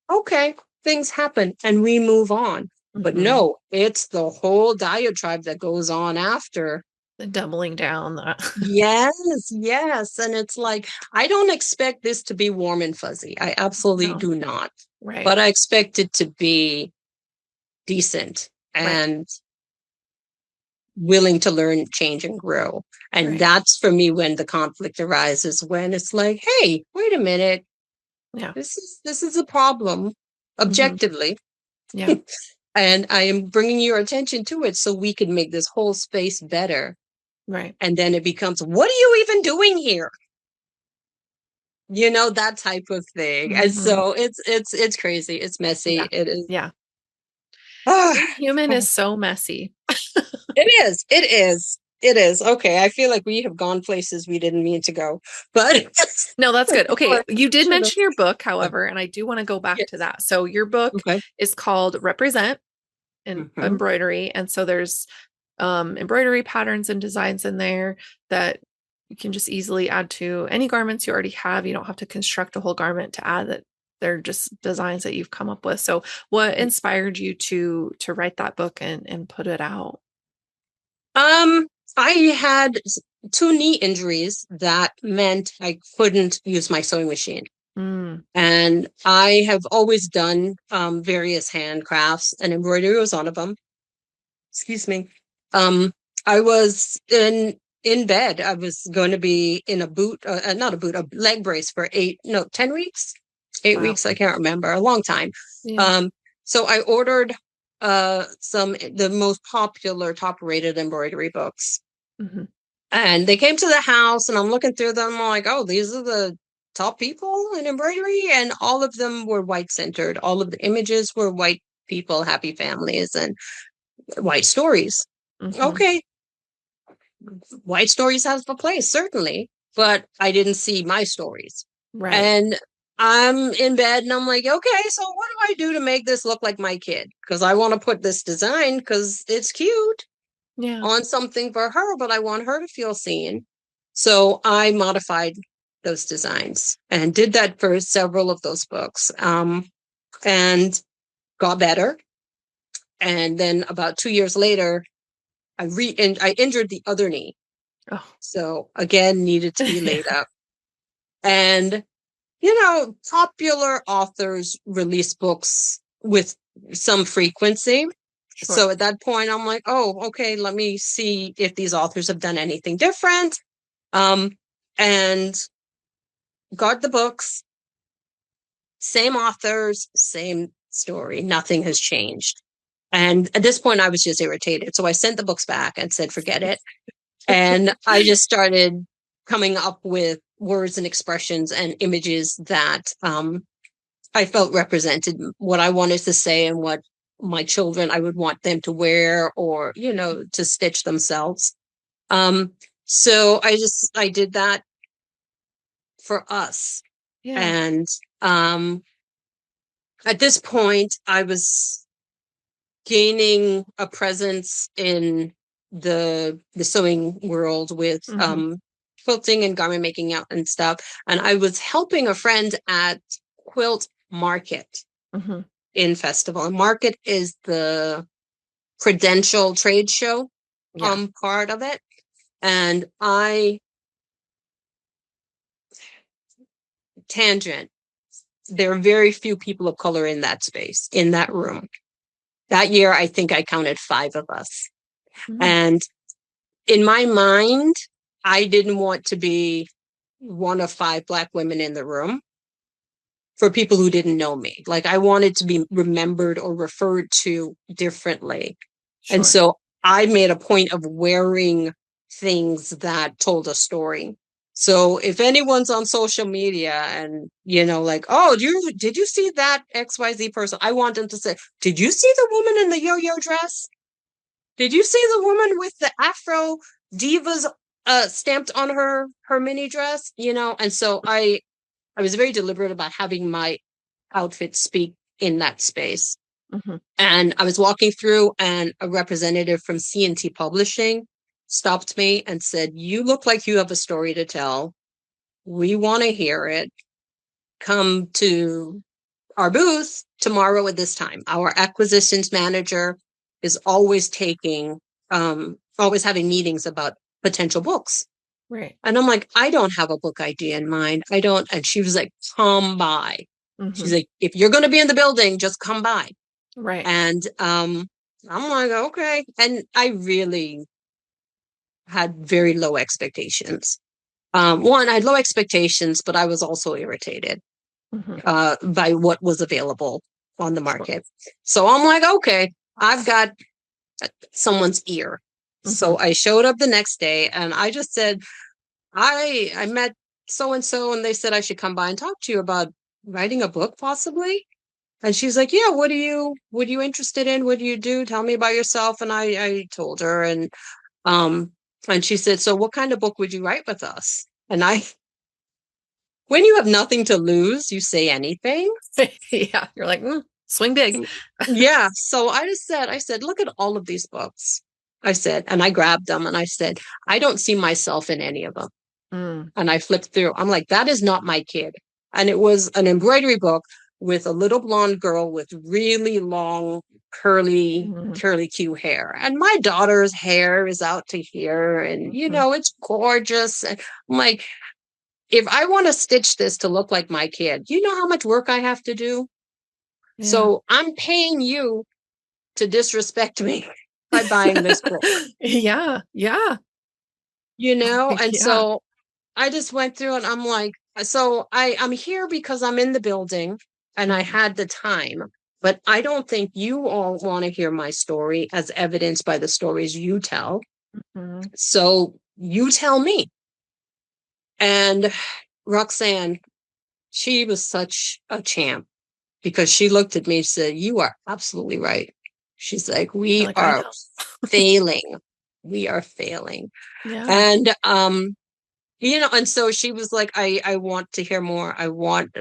Okay, things happen and we move on. But Hmm. no, it's the whole diatribe that goes on after. The doubling down that. Yes, yes. And it's like, I don't expect this to be warm and fuzzy. I absolutely No. do not. Right. But I expect it to be decent Right. and willing to learn, change, and grow. And Right. that's for me when the conflict arises, when it's like, hey, wait a minute, Yeah. this is a problem Hmm. objectively. Yeah. And I am bringing your attention to it so we can make this whole space better. Right. And then it becomes, what are you even doing here? That type of thing. And Hmm. so it's crazy. It's messy. Yeah. It is. Yeah. Ah, Being human is so messy. it is. It is. It is. Okay. I feel like we have gone places we didn't mean to go, but No, that's good. Okay. or You did should have. mention your book, however, and I do want to go back to Yes. that. So your book Okay. is called Represent in Hmm. Embroidery. And so there's embroidery patterns and designs in there that you can just easily add to any garments you already have. You don't have to construct a whole garment to add that. They're just designs that you've come up with. So what inspired you to write that book and put it out? Um, I had two knee injuries that meant I couldn't use my sewing machine. Mm, And I have always done various handcrafts, and embroidery was one of them. Excuse me. Um, I was in bed. I was going to be in a boot, not a boot, a leg brace for 10 weeks, eight wow. weeks. I can't remember, a long time. Yeah. Um, so I ordered the most popular top rated embroidery books, Hmm. and they came to the house, and I'm looking through them. I'm like, oh, these are the top people in embroidery. And all of them were white centered. All of the images were white people, happy families, and white stories. Hmm. Okay, white stories have a place, certainly, but I didn't see my stories. Right. And I'm in bed and I'm like, okay, so what do I do to make this look like my kid? Because I want to put this design because it's cute Yeah. on something for her, but I want her to feel seen. So I modified those designs and did that for several of those books, and got better. And then about 2 years later, I injured the other knee. Oh. So again, needed to be Yeah. laid up. And, popular authors release books with some frequency. Sure. So at that point, I'm like, oh, okay, let me see if these authors have done anything different. Um, and got the books, same authors, same story. Nothing has changed. And at this point, I was just irritated. So I sent the books back and said, forget it. And I just started coming up with words and expressions and images that I felt represented what I wanted to say and what my children I would want them to wear or, to stitch themselves. Um, so I did that for us. Yeah. And um, at this point, I was gaining a presence in the sewing world with Hmm. quilting and garment making out and stuff. And I was helping a friend at Quilt Market Hmm. in Festival. And Market is the credential trade show Yeah. part of it. And I tangent, there are very few people of color in that space, in that room. That year, I think I counted 5 of us. Hmm. And in my mind, I didn't want to be one of 5 Black women in the room for people who didn't know me. Like I wanted to be remembered or referred to differently. And Sure. so I made a point of wearing things that told a story. So if anyone's on social media and like, oh, did you see that XYZ person? I want them to say, did you see the woman in the yo-yo dress? Did you see the woman with the Afro divas stamped on her mini dress? And so I was very deliberate about having my outfit speak in that space. Hmm. And I was walking through, and a representative from C&T Publishing stopped me and said, "You look like you have a story to tell. We want to hear it. Come to our booth tomorrow at this time. Our acquisitions manager is always having meetings about potential books." Right. And I'm like, I don't have a book idea in mind. I don't. And she was like, come by. She's Hmm. like, if you're going to be in the building, just come by. Right. And I'm like, okay. And I really had very low expectations. One, I had low expectations, but I was also irritated Hmm. by what was available on the Sure. market. So I'm like, okay, I've got someone's ear. Hmm. So I showed up the next day and I just said, I met so and so, and they said I should come by and talk to you about writing a book, possibly. And she's like, "Yeah, what are you interested in? What do you do? Tell me about yourself." And I told her, um, and she said, "So, what kind of book would you write with us?" And when you have nothing to lose, you say anything. Yeah. You're like, swing big. Yeah. So I said, look at all of these books. I said, and I grabbed them and I said, I don't see myself in any of them. Mm. And I flipped through. I'm like, that is not my kid. And it was an embroidery book with a little blonde girl with really long, curly, Hmm. curly Q hair. And my daughter's hair is out to here. And, Hmm. it's gorgeous. And I'm like, if I want to stitch this to look like my kid, you know how much work I have to do? Yeah. So I'm paying you to disrespect me by buying this book, Yeah. Yeah. And Yeah. so I just went through and I'm like, so I'm here because I'm in the building and I Hmm. had the time, but I don't think you all want to hear my story as evidenced by the stories you tell. Hmm. So you tell me. And Roxanne, she was such a champ because she looked at me and said, "You are absolutely right." She's like, You're "We like, I are know. failing. We are failing." Yeah. And and so she was like, I want to hear more. I want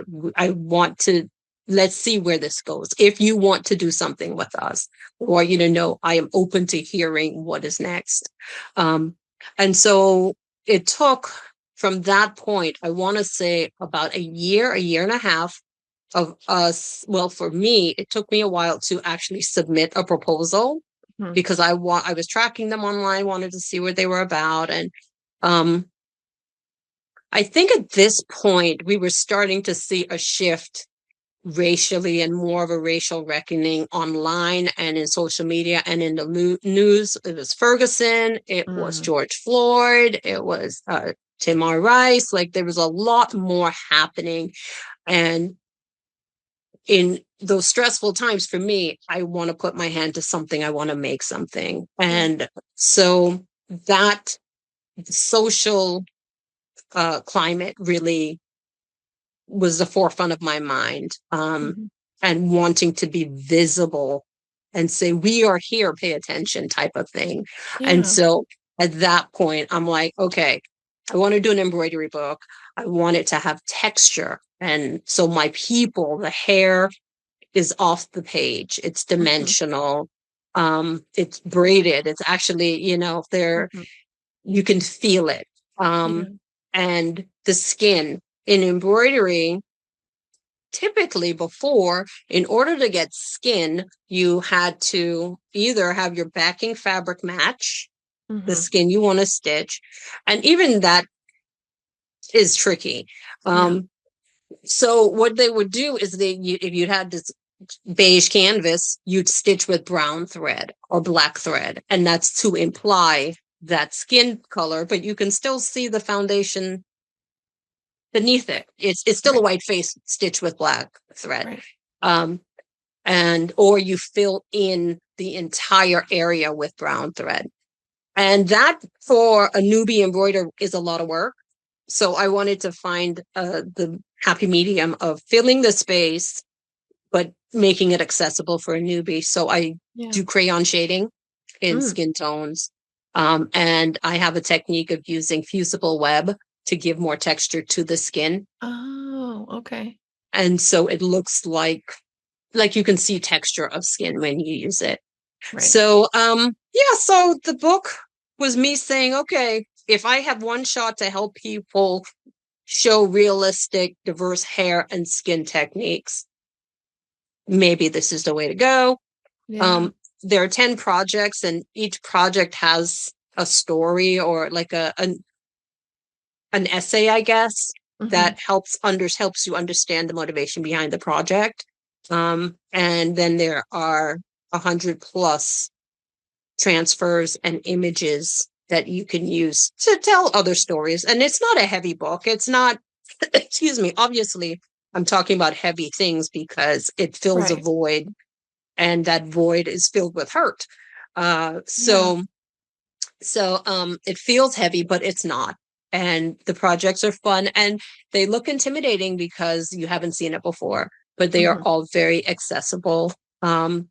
to, let's see where this goes. If you want to do something with us, or know, I am open to hearing what is next. Um, and so it took from that point, I want to say about a year and a half of us. Well, for me, it took me a while to actually submit a proposal Hmm. because I was tracking them online, wanted to see what they were about. And um I think at this point, we were starting to see a shift racially and more of a racial reckoning online and in social media and in the news. It was Ferguson, it was Mm. George Floyd, it was Tim R. Rice. Like there was a lot more happening. And in those stressful times for me, I want to put my hand to something, I want to make something. Yeah. And so that the social climate really was the forefront of my mind, Mhm. and wanting to be visible and say, we are here, pay attention type of thing. And Yeah. so at that point, I'm like, okay, I want to do an embroidery book. I want it to have texture. And so my people, the hair is off the page. It's Mhm. dimensional. It's braided. It's actually, there, Mhm. you can feel it. Yeah. And the skin in embroidery, typically before, in order to get skin, you had to either have your backing fabric match the Mhm. skin you want to stitch. And even that is tricky. Yeah. Um, so what they would do is if you had this beige canvas, you'd stitch with brown thread or black thread. And that's to imply that skin color, but you can still see the foundation beneath it. It's still a Right. white face stitched with black thread. Right. Um, and or you fill in the entire area with brown thread. And that for a newbie embroider is a lot of work. So I wanted to find the happy medium of filling the space, but making it accessible for a newbie. So I Yeah. do crayon shading in Mm. skin tones. And I have a technique of using fusible web to give more texture to the skin. Oh, okay. And so it looks like you can see texture of skin when you use it. Right. So yeah, so the book was me saying, okay, if I have one shot to help people show realistic, diverse hair and skin techniques, maybe this is the way to go. Yeah. Um, there are 10 projects, and each project has a story or like an essay, I guess, Mhm. that helps you understand the motivation behind the project. And then there are 100+ transfers and images that you can use to tell other stories. And it's not a heavy book. It's not, excuse me, obviously, I'm talking about heavy things because it fills a Right. void, and that void is filled with hurt. Uh, Yeah. so, so it feels heavy, but it's not. And the projects are fun and they look intimidating because you haven't seen it before, but they are Mhm. all very accessible. Um,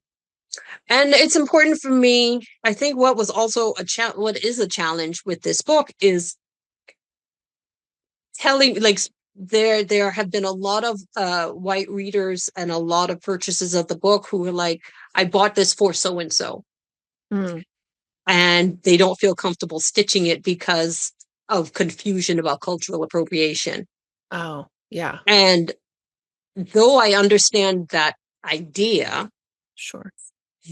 and it's important for me. I think what was also what is a challenge with this book is telling, like, there have been a lot of white readers and a lot of purchases of the book who were like, I bought this for so and so, Mm. and they don't feel comfortable stitching it because of confusion about cultural appropriation. Oh, yeah. And though I understand that idea, Sure.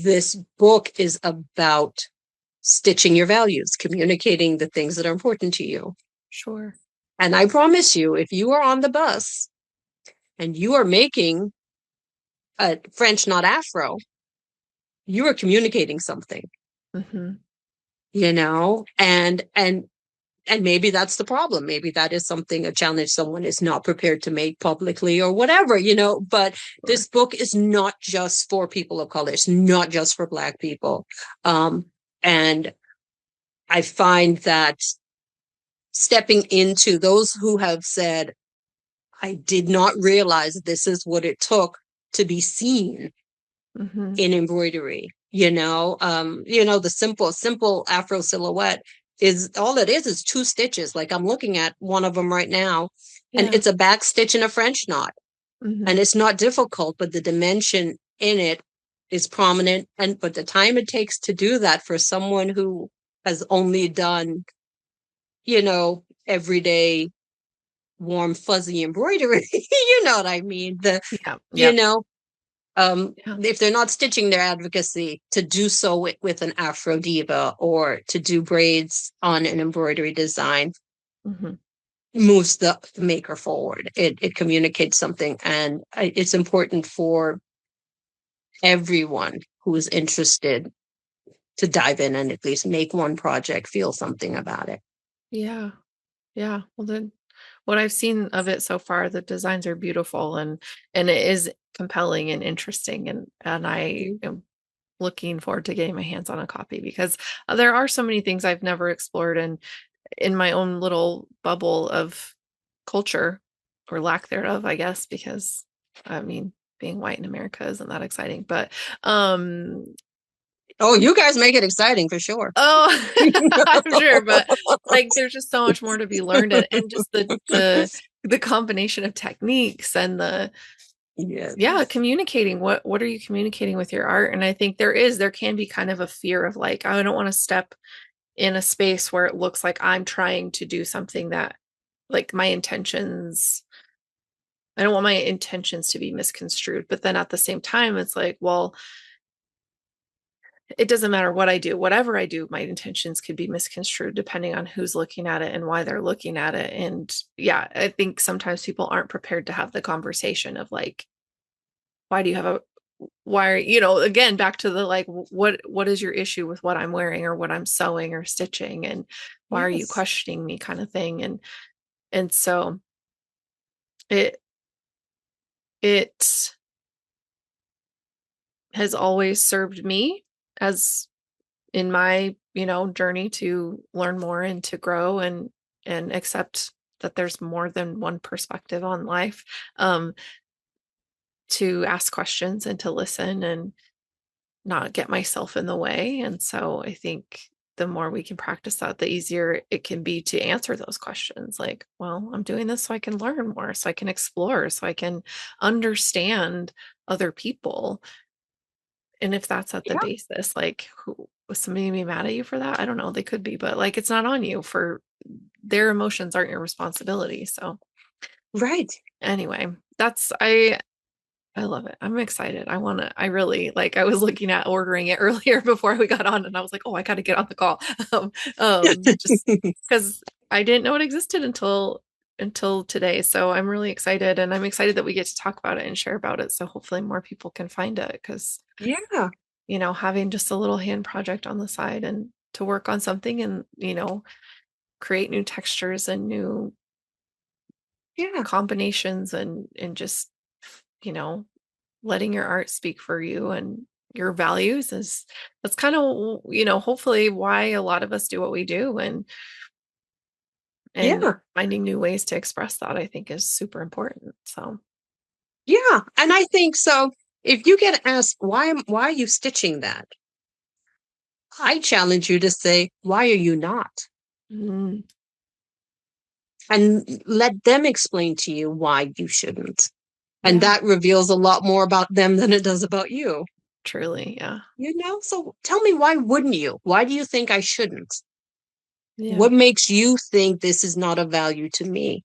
this book is about stitching your values, communicating the things that are important to you. Sure. And I promise you, if you are on the bus and you are making a French, not Afro, you are communicating something, Mhm. and maybe that's the problem. Maybe that is something, a challenge someone is not prepared to make publicly or whatever, but Sure. this book is not just for people of color. It's not just for Black people. And I find that stepping into those who have said, I did not realize this is what it took to be seen Mhm. in embroidery. The simple Afro silhouette is all it is 2 stitches. Like I'm looking at one of them right now, and Yeah. it's a back stitch and a French knot. And Mhm. it's not difficult, but the dimension in it is prominent. But the time it takes to do that for someone who has only done, everyday warm fuzzy embroidery, you know what I mean? Yeah. you Yep. know Yeah. if they're not stitching their advocacy, to do so with an Afro diva or to do braids on an embroidery design Mhm. moves the maker forward. It communicates something, and it's important for everyone who is interested to dive in and at least make one project, feel something about it. Yeah. Yeah. Well, then what I've seen of it so far, the designs are beautiful and it is compelling and interesting and I Mhm. am looking forward to getting my hands on a copy because there are so many things I've never explored and in my own little bubble of culture or lack thereof, I guess, because I mean, being white in America isn't that exciting, but um Oh, you guys make it exciting for sure. oh, I'm sure, but like there's just so much more to be learned and just the combination of techniques and the yeah, Yes. communicating what are you communicating with your art? And I think there can be kind of a fear of like I don't want to step in a space where it looks like I'm trying to do something that like my intentions I don't want my intentions to be misconstrued. But then at the same time, it's like, well, it doesn't matter what I do. Whatever I do, my intentions could be misconstrued depending on who's looking at it and why they're looking at it. And yeah, I think sometimes people aren't prepared to have the conversation of like, why do you have a why are again back to the like what is your issue with what I'm wearing or what I'm sewing or stitching and why are you Yes. questioning me kind of thing and so it it has always served me as in my journey to learn more and to grow and accept that there's more than one perspective on life um to ask questions and to listen and not get myself in the way. And so I think the more we can practice that, the easier it can be to answer those questions. Like, well, I'm doing this so I can learn more, so I can explore, so I can understand other people. And if that's at the Yeah. basis, like, who was somebody gonna be mad at you for that? I don't know. They could be, but like, it's not on you for their emotions aren't your responsibility. So Right. anyway, I love it. I'm excited. I really like, I was looking at ordering it earlier before we got on and I was like, oh, I got to get on the call. Just because I didn't know it existed until today. So I'm really excited and I'm excited that we get to talk about it and share about it. So hopefully more people can find it because, Yeah. having just a little hand project on the side and to work on something and, create new textures and new Yeah. combinations and just, you know, letting your art speak for you and your values is that's kind of hopefully why a lot of us do what we do and Yeah. finding new ways to express that I think is super important so Yeah. And I think so. If you get asked why are you stitching that? I challenge you to say, why are you not? mm, And let them explain to you why you shouldn't. And yeah that reveals a lot more about them than it does about you. truly yeah So tell me, why wouldn't you? Why do you think I shouldn't? yeah What makes you think this is not of value to me?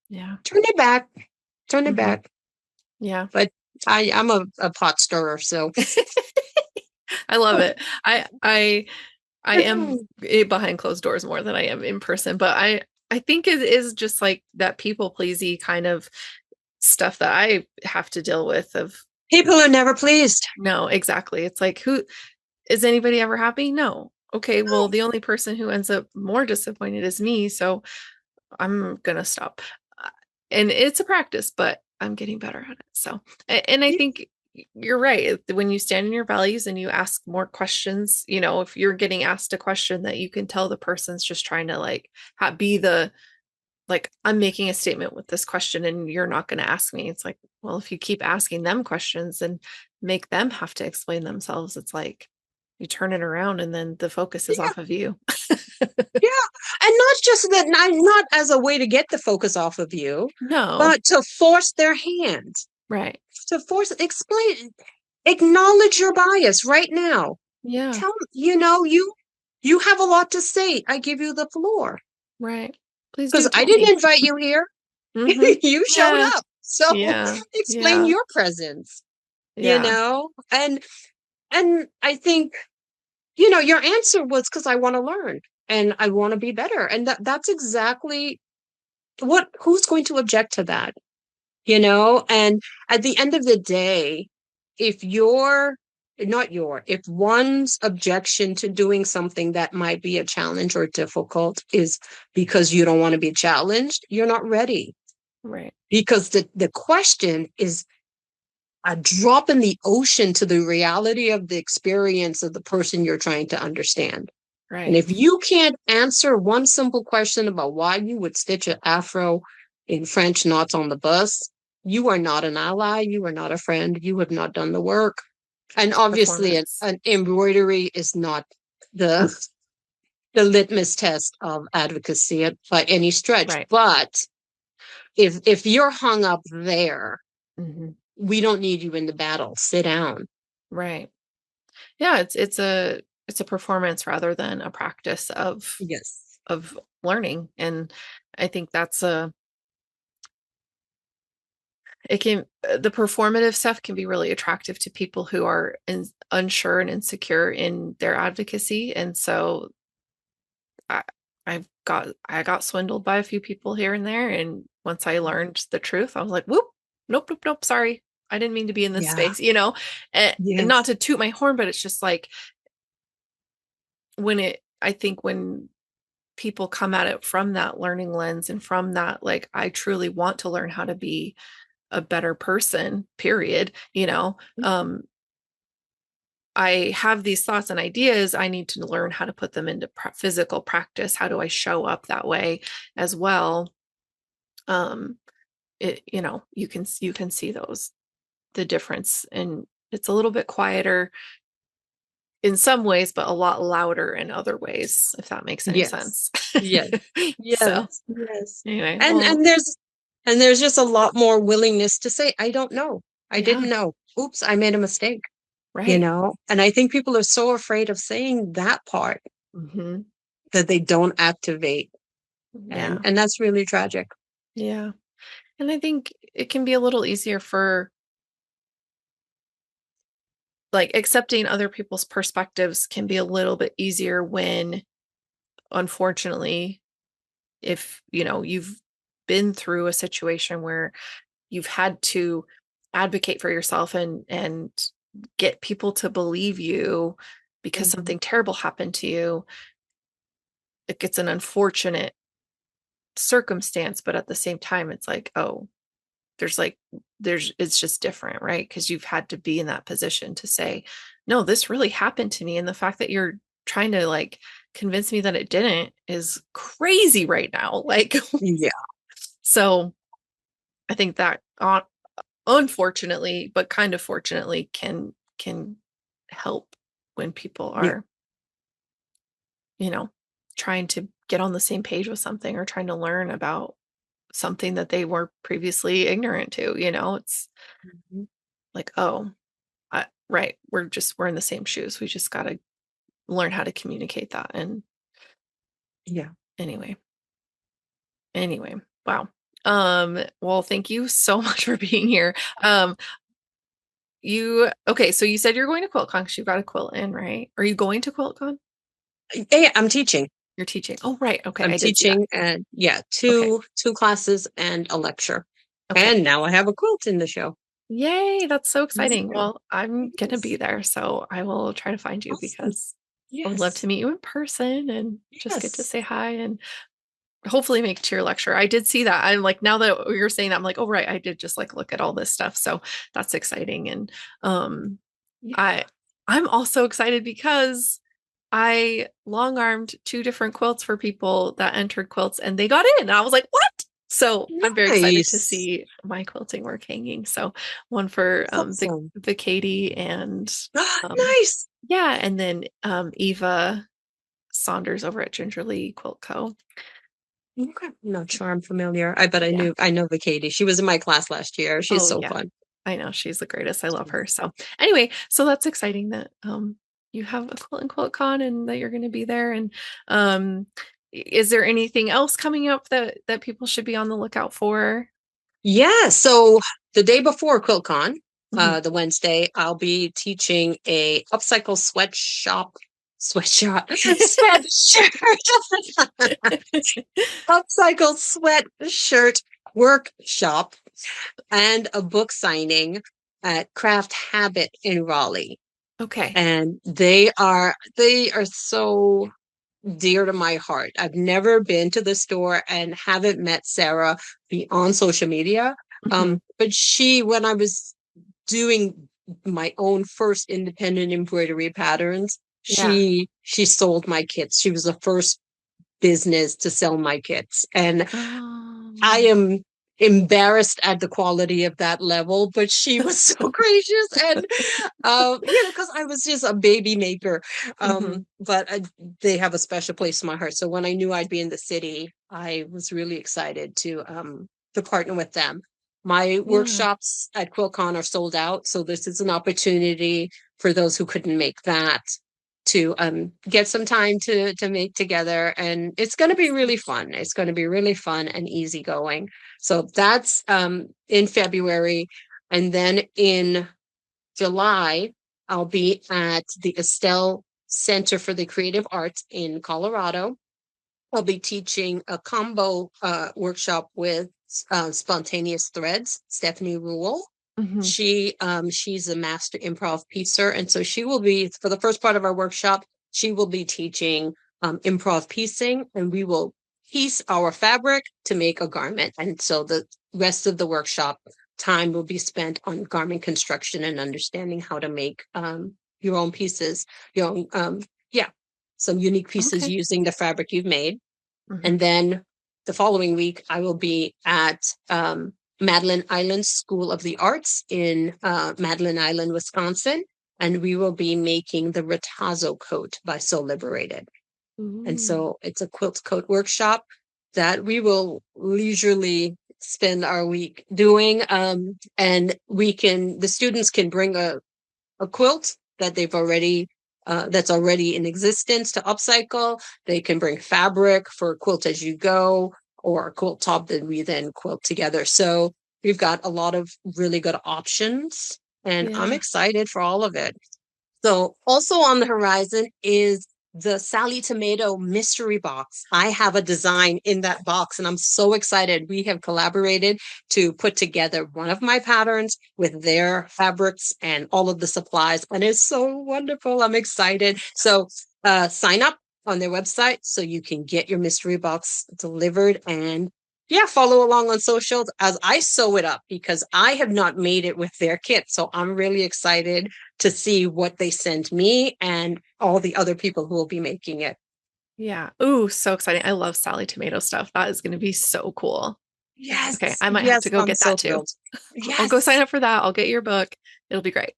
yeah Turn it back. Turn it hmm back. yeah But I'm a pot stirrer, so I love it I am behind closed doors more than I am in person but I think it is just like that people pleasy kind of stuff that I have to deal with of people are never pleased. no, exactly. It's like, who is anybody ever happy? No. Okay, well, No. the only person who ends up more disappointed is me. So I'm gonna stop. Uh, And it's a practice, but I'm getting better at it. So, and I Yeah. think you're right. When you stand in your values and you ask more questions, if you're getting asked a question that you can tell the person's just trying to like be the like I'm making a statement with this question and you're not going to ask me. It's like, well, if you keep asking them questions and make them have to explain themselves, it's like you turn it around and then the focus is Yeah. off of you. Yeah. And not just that, not as a way to get the focus off of you, No, but to force their hand, right. to force, explain, acknowledge your bias right now. Yeah, Tell, you have a lot to say. I give you the floor right. Please because do I tell didn't me. invite you here. Hmm. You showed Yeah, up. So yeah, explain yeah, your presence, yeah, and I think, your answer was because I want to learn and I want to be better. And that's exactly who's going to object to that? And at the end of the day, if you're not if one's objection to doing something that might be a challenge or difficult is because you don't want to be challenged, you're not ready. right. Because the question is a drop in the ocean to the reality of the experience of the person you're trying to understand. And Right. if you can't answer one simple question about why you would stitch an afro in French knots on the bus, you are not an ally. You are not a friend. You have not done the work. And It's obviously, performance. an embroidery is not the the litmus test of advocacy by any stretch. Right. But if you're hung up there, Hmm. we don't need you in the battle. Sit down. Right. Yeah, it's a performance rather than a practice Yes. of learning. And I think that's a it can the performative stuff can be really attractive to people who are unsure and insecure in their advocacy. And so I, I got swindled by a few people here and there. And once I learned the truth, I was like, whoop, nope, nope, nope, sorry. I didn't mean to be in this Yeah. space, you know? And not Yes. to toot my horn, but it's just like I think when people come at it from that learning lens and from that, like, I truly want to learn how to be a better person, period, I have these thoughts and ideas. I need to learn how to put them into physical practice. How do I show up that way as well? Um, you can see the difference, and it's a little bit quieter in some ways, but a lot louder in other ways, if that makes any Yes. sense. Yes. So Yes. Yes. anyway, And well, there's just a lot more willingness to say, I don't know. I yeah, didn't know. Oops, I made a mistake, right. And I think people are so afraid of saying that part Hmm. that they don't activate. And Yeah, and that's really tragic. yeah. And I think it can be a little easier for like accepting other people's perspectives can be a little bit easier when, unfortunately, if you've been through a situation where you've had to advocate for yourself and get people to believe you because Mhm. something terrible happened to you. It gets an unfortunate circumstance, but at the same time it's like, oh, there's like there's it's just different, right? Because you've had to be in that position to say, no, this really happened to me, and the fact that you're trying to like convince me that it didn't is crazy right now. Like, Yeah. so I think that unfortunately, but kind of fortunately, can help when people Yeah. are, you know, trying to get on the same page with something or trying to learn about something that they were previously ignorant to. It's Mhm. like, oh, right, we're in the same shoes. We just got to learn how to communicate that. And Yeah. anyway, anyway, wow. Well, thank you so much for being here. You okay, so you said you're going to QuiltCon because you've got a quilt in, right? Are you going to QuiltCon? Yeah, I'm teaching. You're teaching. Oh, right. Okay, I'm I did see that. teaching and yeah, Okay. two classes and a lecture. Okay. And now I have a quilt in the show. Yay, that's so exciting. Yeah. Well, I'm gonna be Yes. there, so I will try to find you Awesome. because I would love to Yes. meet you in person and just get to Yes. say hi and hopefully make it to your lecture. I did see that. I'm like, now that you're saying that, I'm like, oh right, I did just like look at all this stuff. So that's exciting. And um Yeah. I I'm also excited because I long armed two different quilts for people that entered quilts and they got in. I was like, what? So I'm very excited to Nice. see my quilting work hanging. So one for Awesome. the Katie and Nice. yeah, and then Eva Saunders over at Gingerly Quilt Co. Okay. Not sure I'm familiar. I Yeah. know the Katie. She was in my class last year. She's Oh so yeah. fun. I know she's the greatest. I love her. She's So anyway, so that's exciting that you have a Quilt and Quilt Con and that you're going to be there. And um is there anything else coming up that people should be on the lookout for? Yeah, so the day before QuiltCon, Mhm. the Wednesday, I'll be teaching a upcycle sweatshop, sweatshirt, upcycle sweatshirt workshop and a book signing at Craft Habit in Raleigh. Okay. And they are so dear to my heart. I've never been to the store and haven't met Sarah beyond social media. Mhm. But when I was doing my own first independent embroidery patterns, Yeah. She sold my kits. She was the first business to sell my kits. And I Um, am embarrassed at the quality of that level, but she was so gracious. And, because I was just a baby maker. mhm. But they have a special place in my heart. So when I knew I'd be in the city, I was really excited to partner with them. My Yeah. workshops at QuiltCon are sold out. So this is an opportunity for those who couldn't make that to get some time to make together, and it's going to be really fun. It's going to be really fun and easygoing. So that's in February, and then in July I'll be at the Estelle Center for the Creative Arts in Colorado. I'll be teaching a combo workshop with Spontaneous Threads, Stephanie Rule. Mhm. She's a master improv piecer, and so she will be, for the first part of our workshop, she will be teaching improv piecing, and we will piece our fabric to make a garment. And so the rest of the workshop time will be spent on garment construction and understanding how to make your own pieces, your own yeah, some unique pieces Okay. using the fabric you've made. Mhm. And then the following week, I will be at Madeline Island School of the Arts in Madeline Island, Wisconsin. And we will be making the Retazo coat by Sew Liberated. And Ooh. so it's a quilt coat workshop that we will leisurely spend our week doing. And the students can bring a quilt that they've already that's already in existence to upcycle. They can bring fabric for a quilt as you go, or a quilt top that we then quilt together. So we've got a lot of really good options, and I'm Yeah. excited for all of it. So also on the horizon is the Sally Tomato mystery box. I have a design in that box and I'm so excited. We have collaborated to put together one of my patterns with their fabrics and all of the supplies. And it's so wonderful. I'm excited. So sign up on their website so you can get your mystery box delivered, and yeah, follow along on socials as I sew it up, because I have not made it with their kit. So I'm really excited to see what they send me and all the other people who will be making it. Yeah. Ooh, so exciting. I love Sally Tomato stuff. That is going to be so cool. Okay, Yes, I might have yes, to go I'm get that so too. thrilled. I'll go sign Yes, up for that. I'll get your book. It'll be great.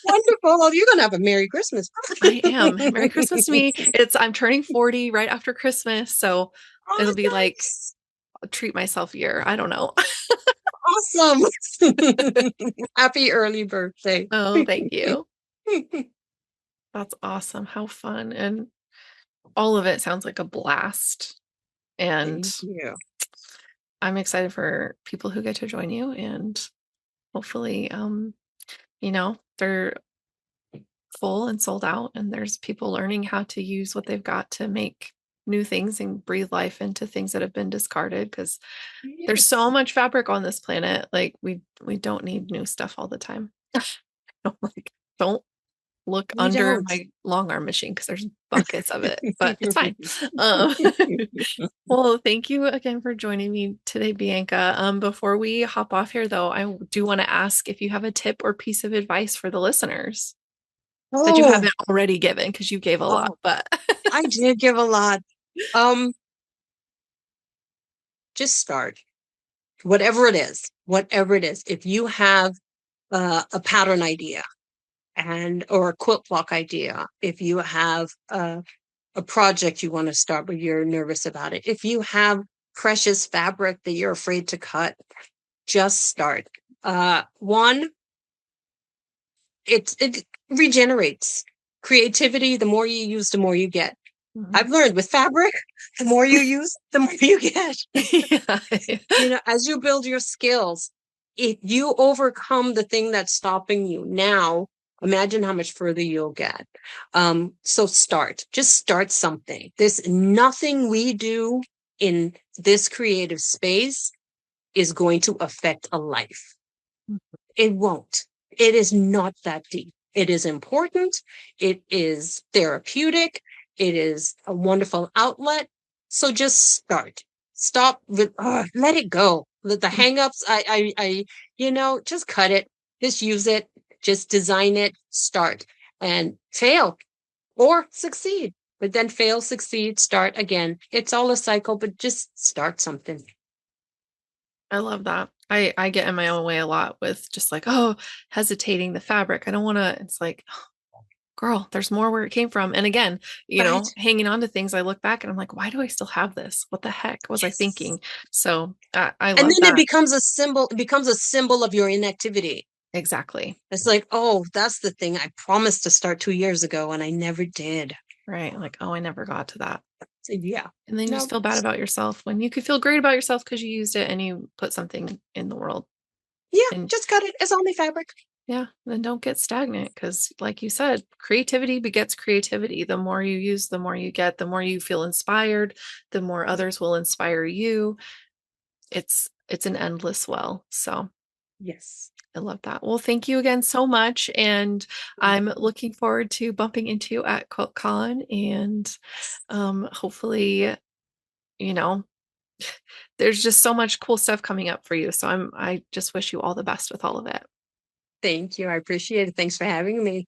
wonderful. Well, you're going to have a Merry Christmas. I am. Merry Christmas to me. I'm turning 40 right after Christmas, so Oh, it'll be like nice. a treat myself year. I don't know. Awesome. Happy early birthday. Oh, Thank thank you. That's awesome. How fun. And all of it sounds like a blast. And you. I'm excited for people who get to join you, and hopefully they're full and sold out, and there's people learning how to use what they've got to make new things and breathe life into things that have been discarded, because there's so Yes, much fabric on this planet. Like we don't need new stuff all the time. Like, don't look we under don't. my long arm machine because there's buckets of it, but it's fine. Um, well, thank you again for joining me today, Bianca. Before we hop off here, though, I do want to ask if you have a tip or piece of advice for the listeners that you Oh, haven't already given, because you gave a lot, oh, but I did give a lot. Um, just start. Whatever it is. If you have a pattern idea and or a quilt block idea, if you have a project you want to start but you're nervous about it, if you have precious fabric that you're afraid to cut, just start. One, it regenerates. Creativity, the more you use, the more you get. Mhm. I've learned with fabric, the more you use, the more you get. Yeah. As you build your skills, if you overcome the thing that's stopping you now, imagine how much further you'll get. So just start something. There's nothing we do in this creative space is going to affect a life. It won't. It is not that deep. It is important. It is therapeutic. It is a wonderful outlet. So just start. Stop with, let it go. Let the hangups, just cut it. Just use it. Just design it. Start and fail. or succeed, but then fail, succeed, start again. It's all a cycle, but just start something. I love that. I get in my own way a lot with just like, oh, hesitating the fabric. I don't want to, it's like, girl, there's more where it came from. And again, Right. hanging on to things, I look back and I'm like, why do I still have this? What the heck was I Yes. thinking? So I And love then it that. becomes a symbol, it becomes a symbol of your inactivity. Exactly. It's like, oh, that's the thing I promised to start 2 years ago and I never did. Right. Like, oh, I never got to that. So yeah. And then you just No. feel bad about yourself when you could feel great about yourself because you used it and you put something in the world. Yeah, And just cut it. It's only fabric. yeah, then don't get stagnant because, like you said, creativity begets creativity. The more you use, the more you get, the more you feel inspired, the more others will inspire you. It's an endless well. So Yes. I love that. Well, thank you again so much. And I'm looking forward to bumping into you at QuiltCon and hopefully, you know, there's just so much cool stuff coming up for you. So I just wish you all the best with all of it. Thank you. I appreciate it. Thanks for having me.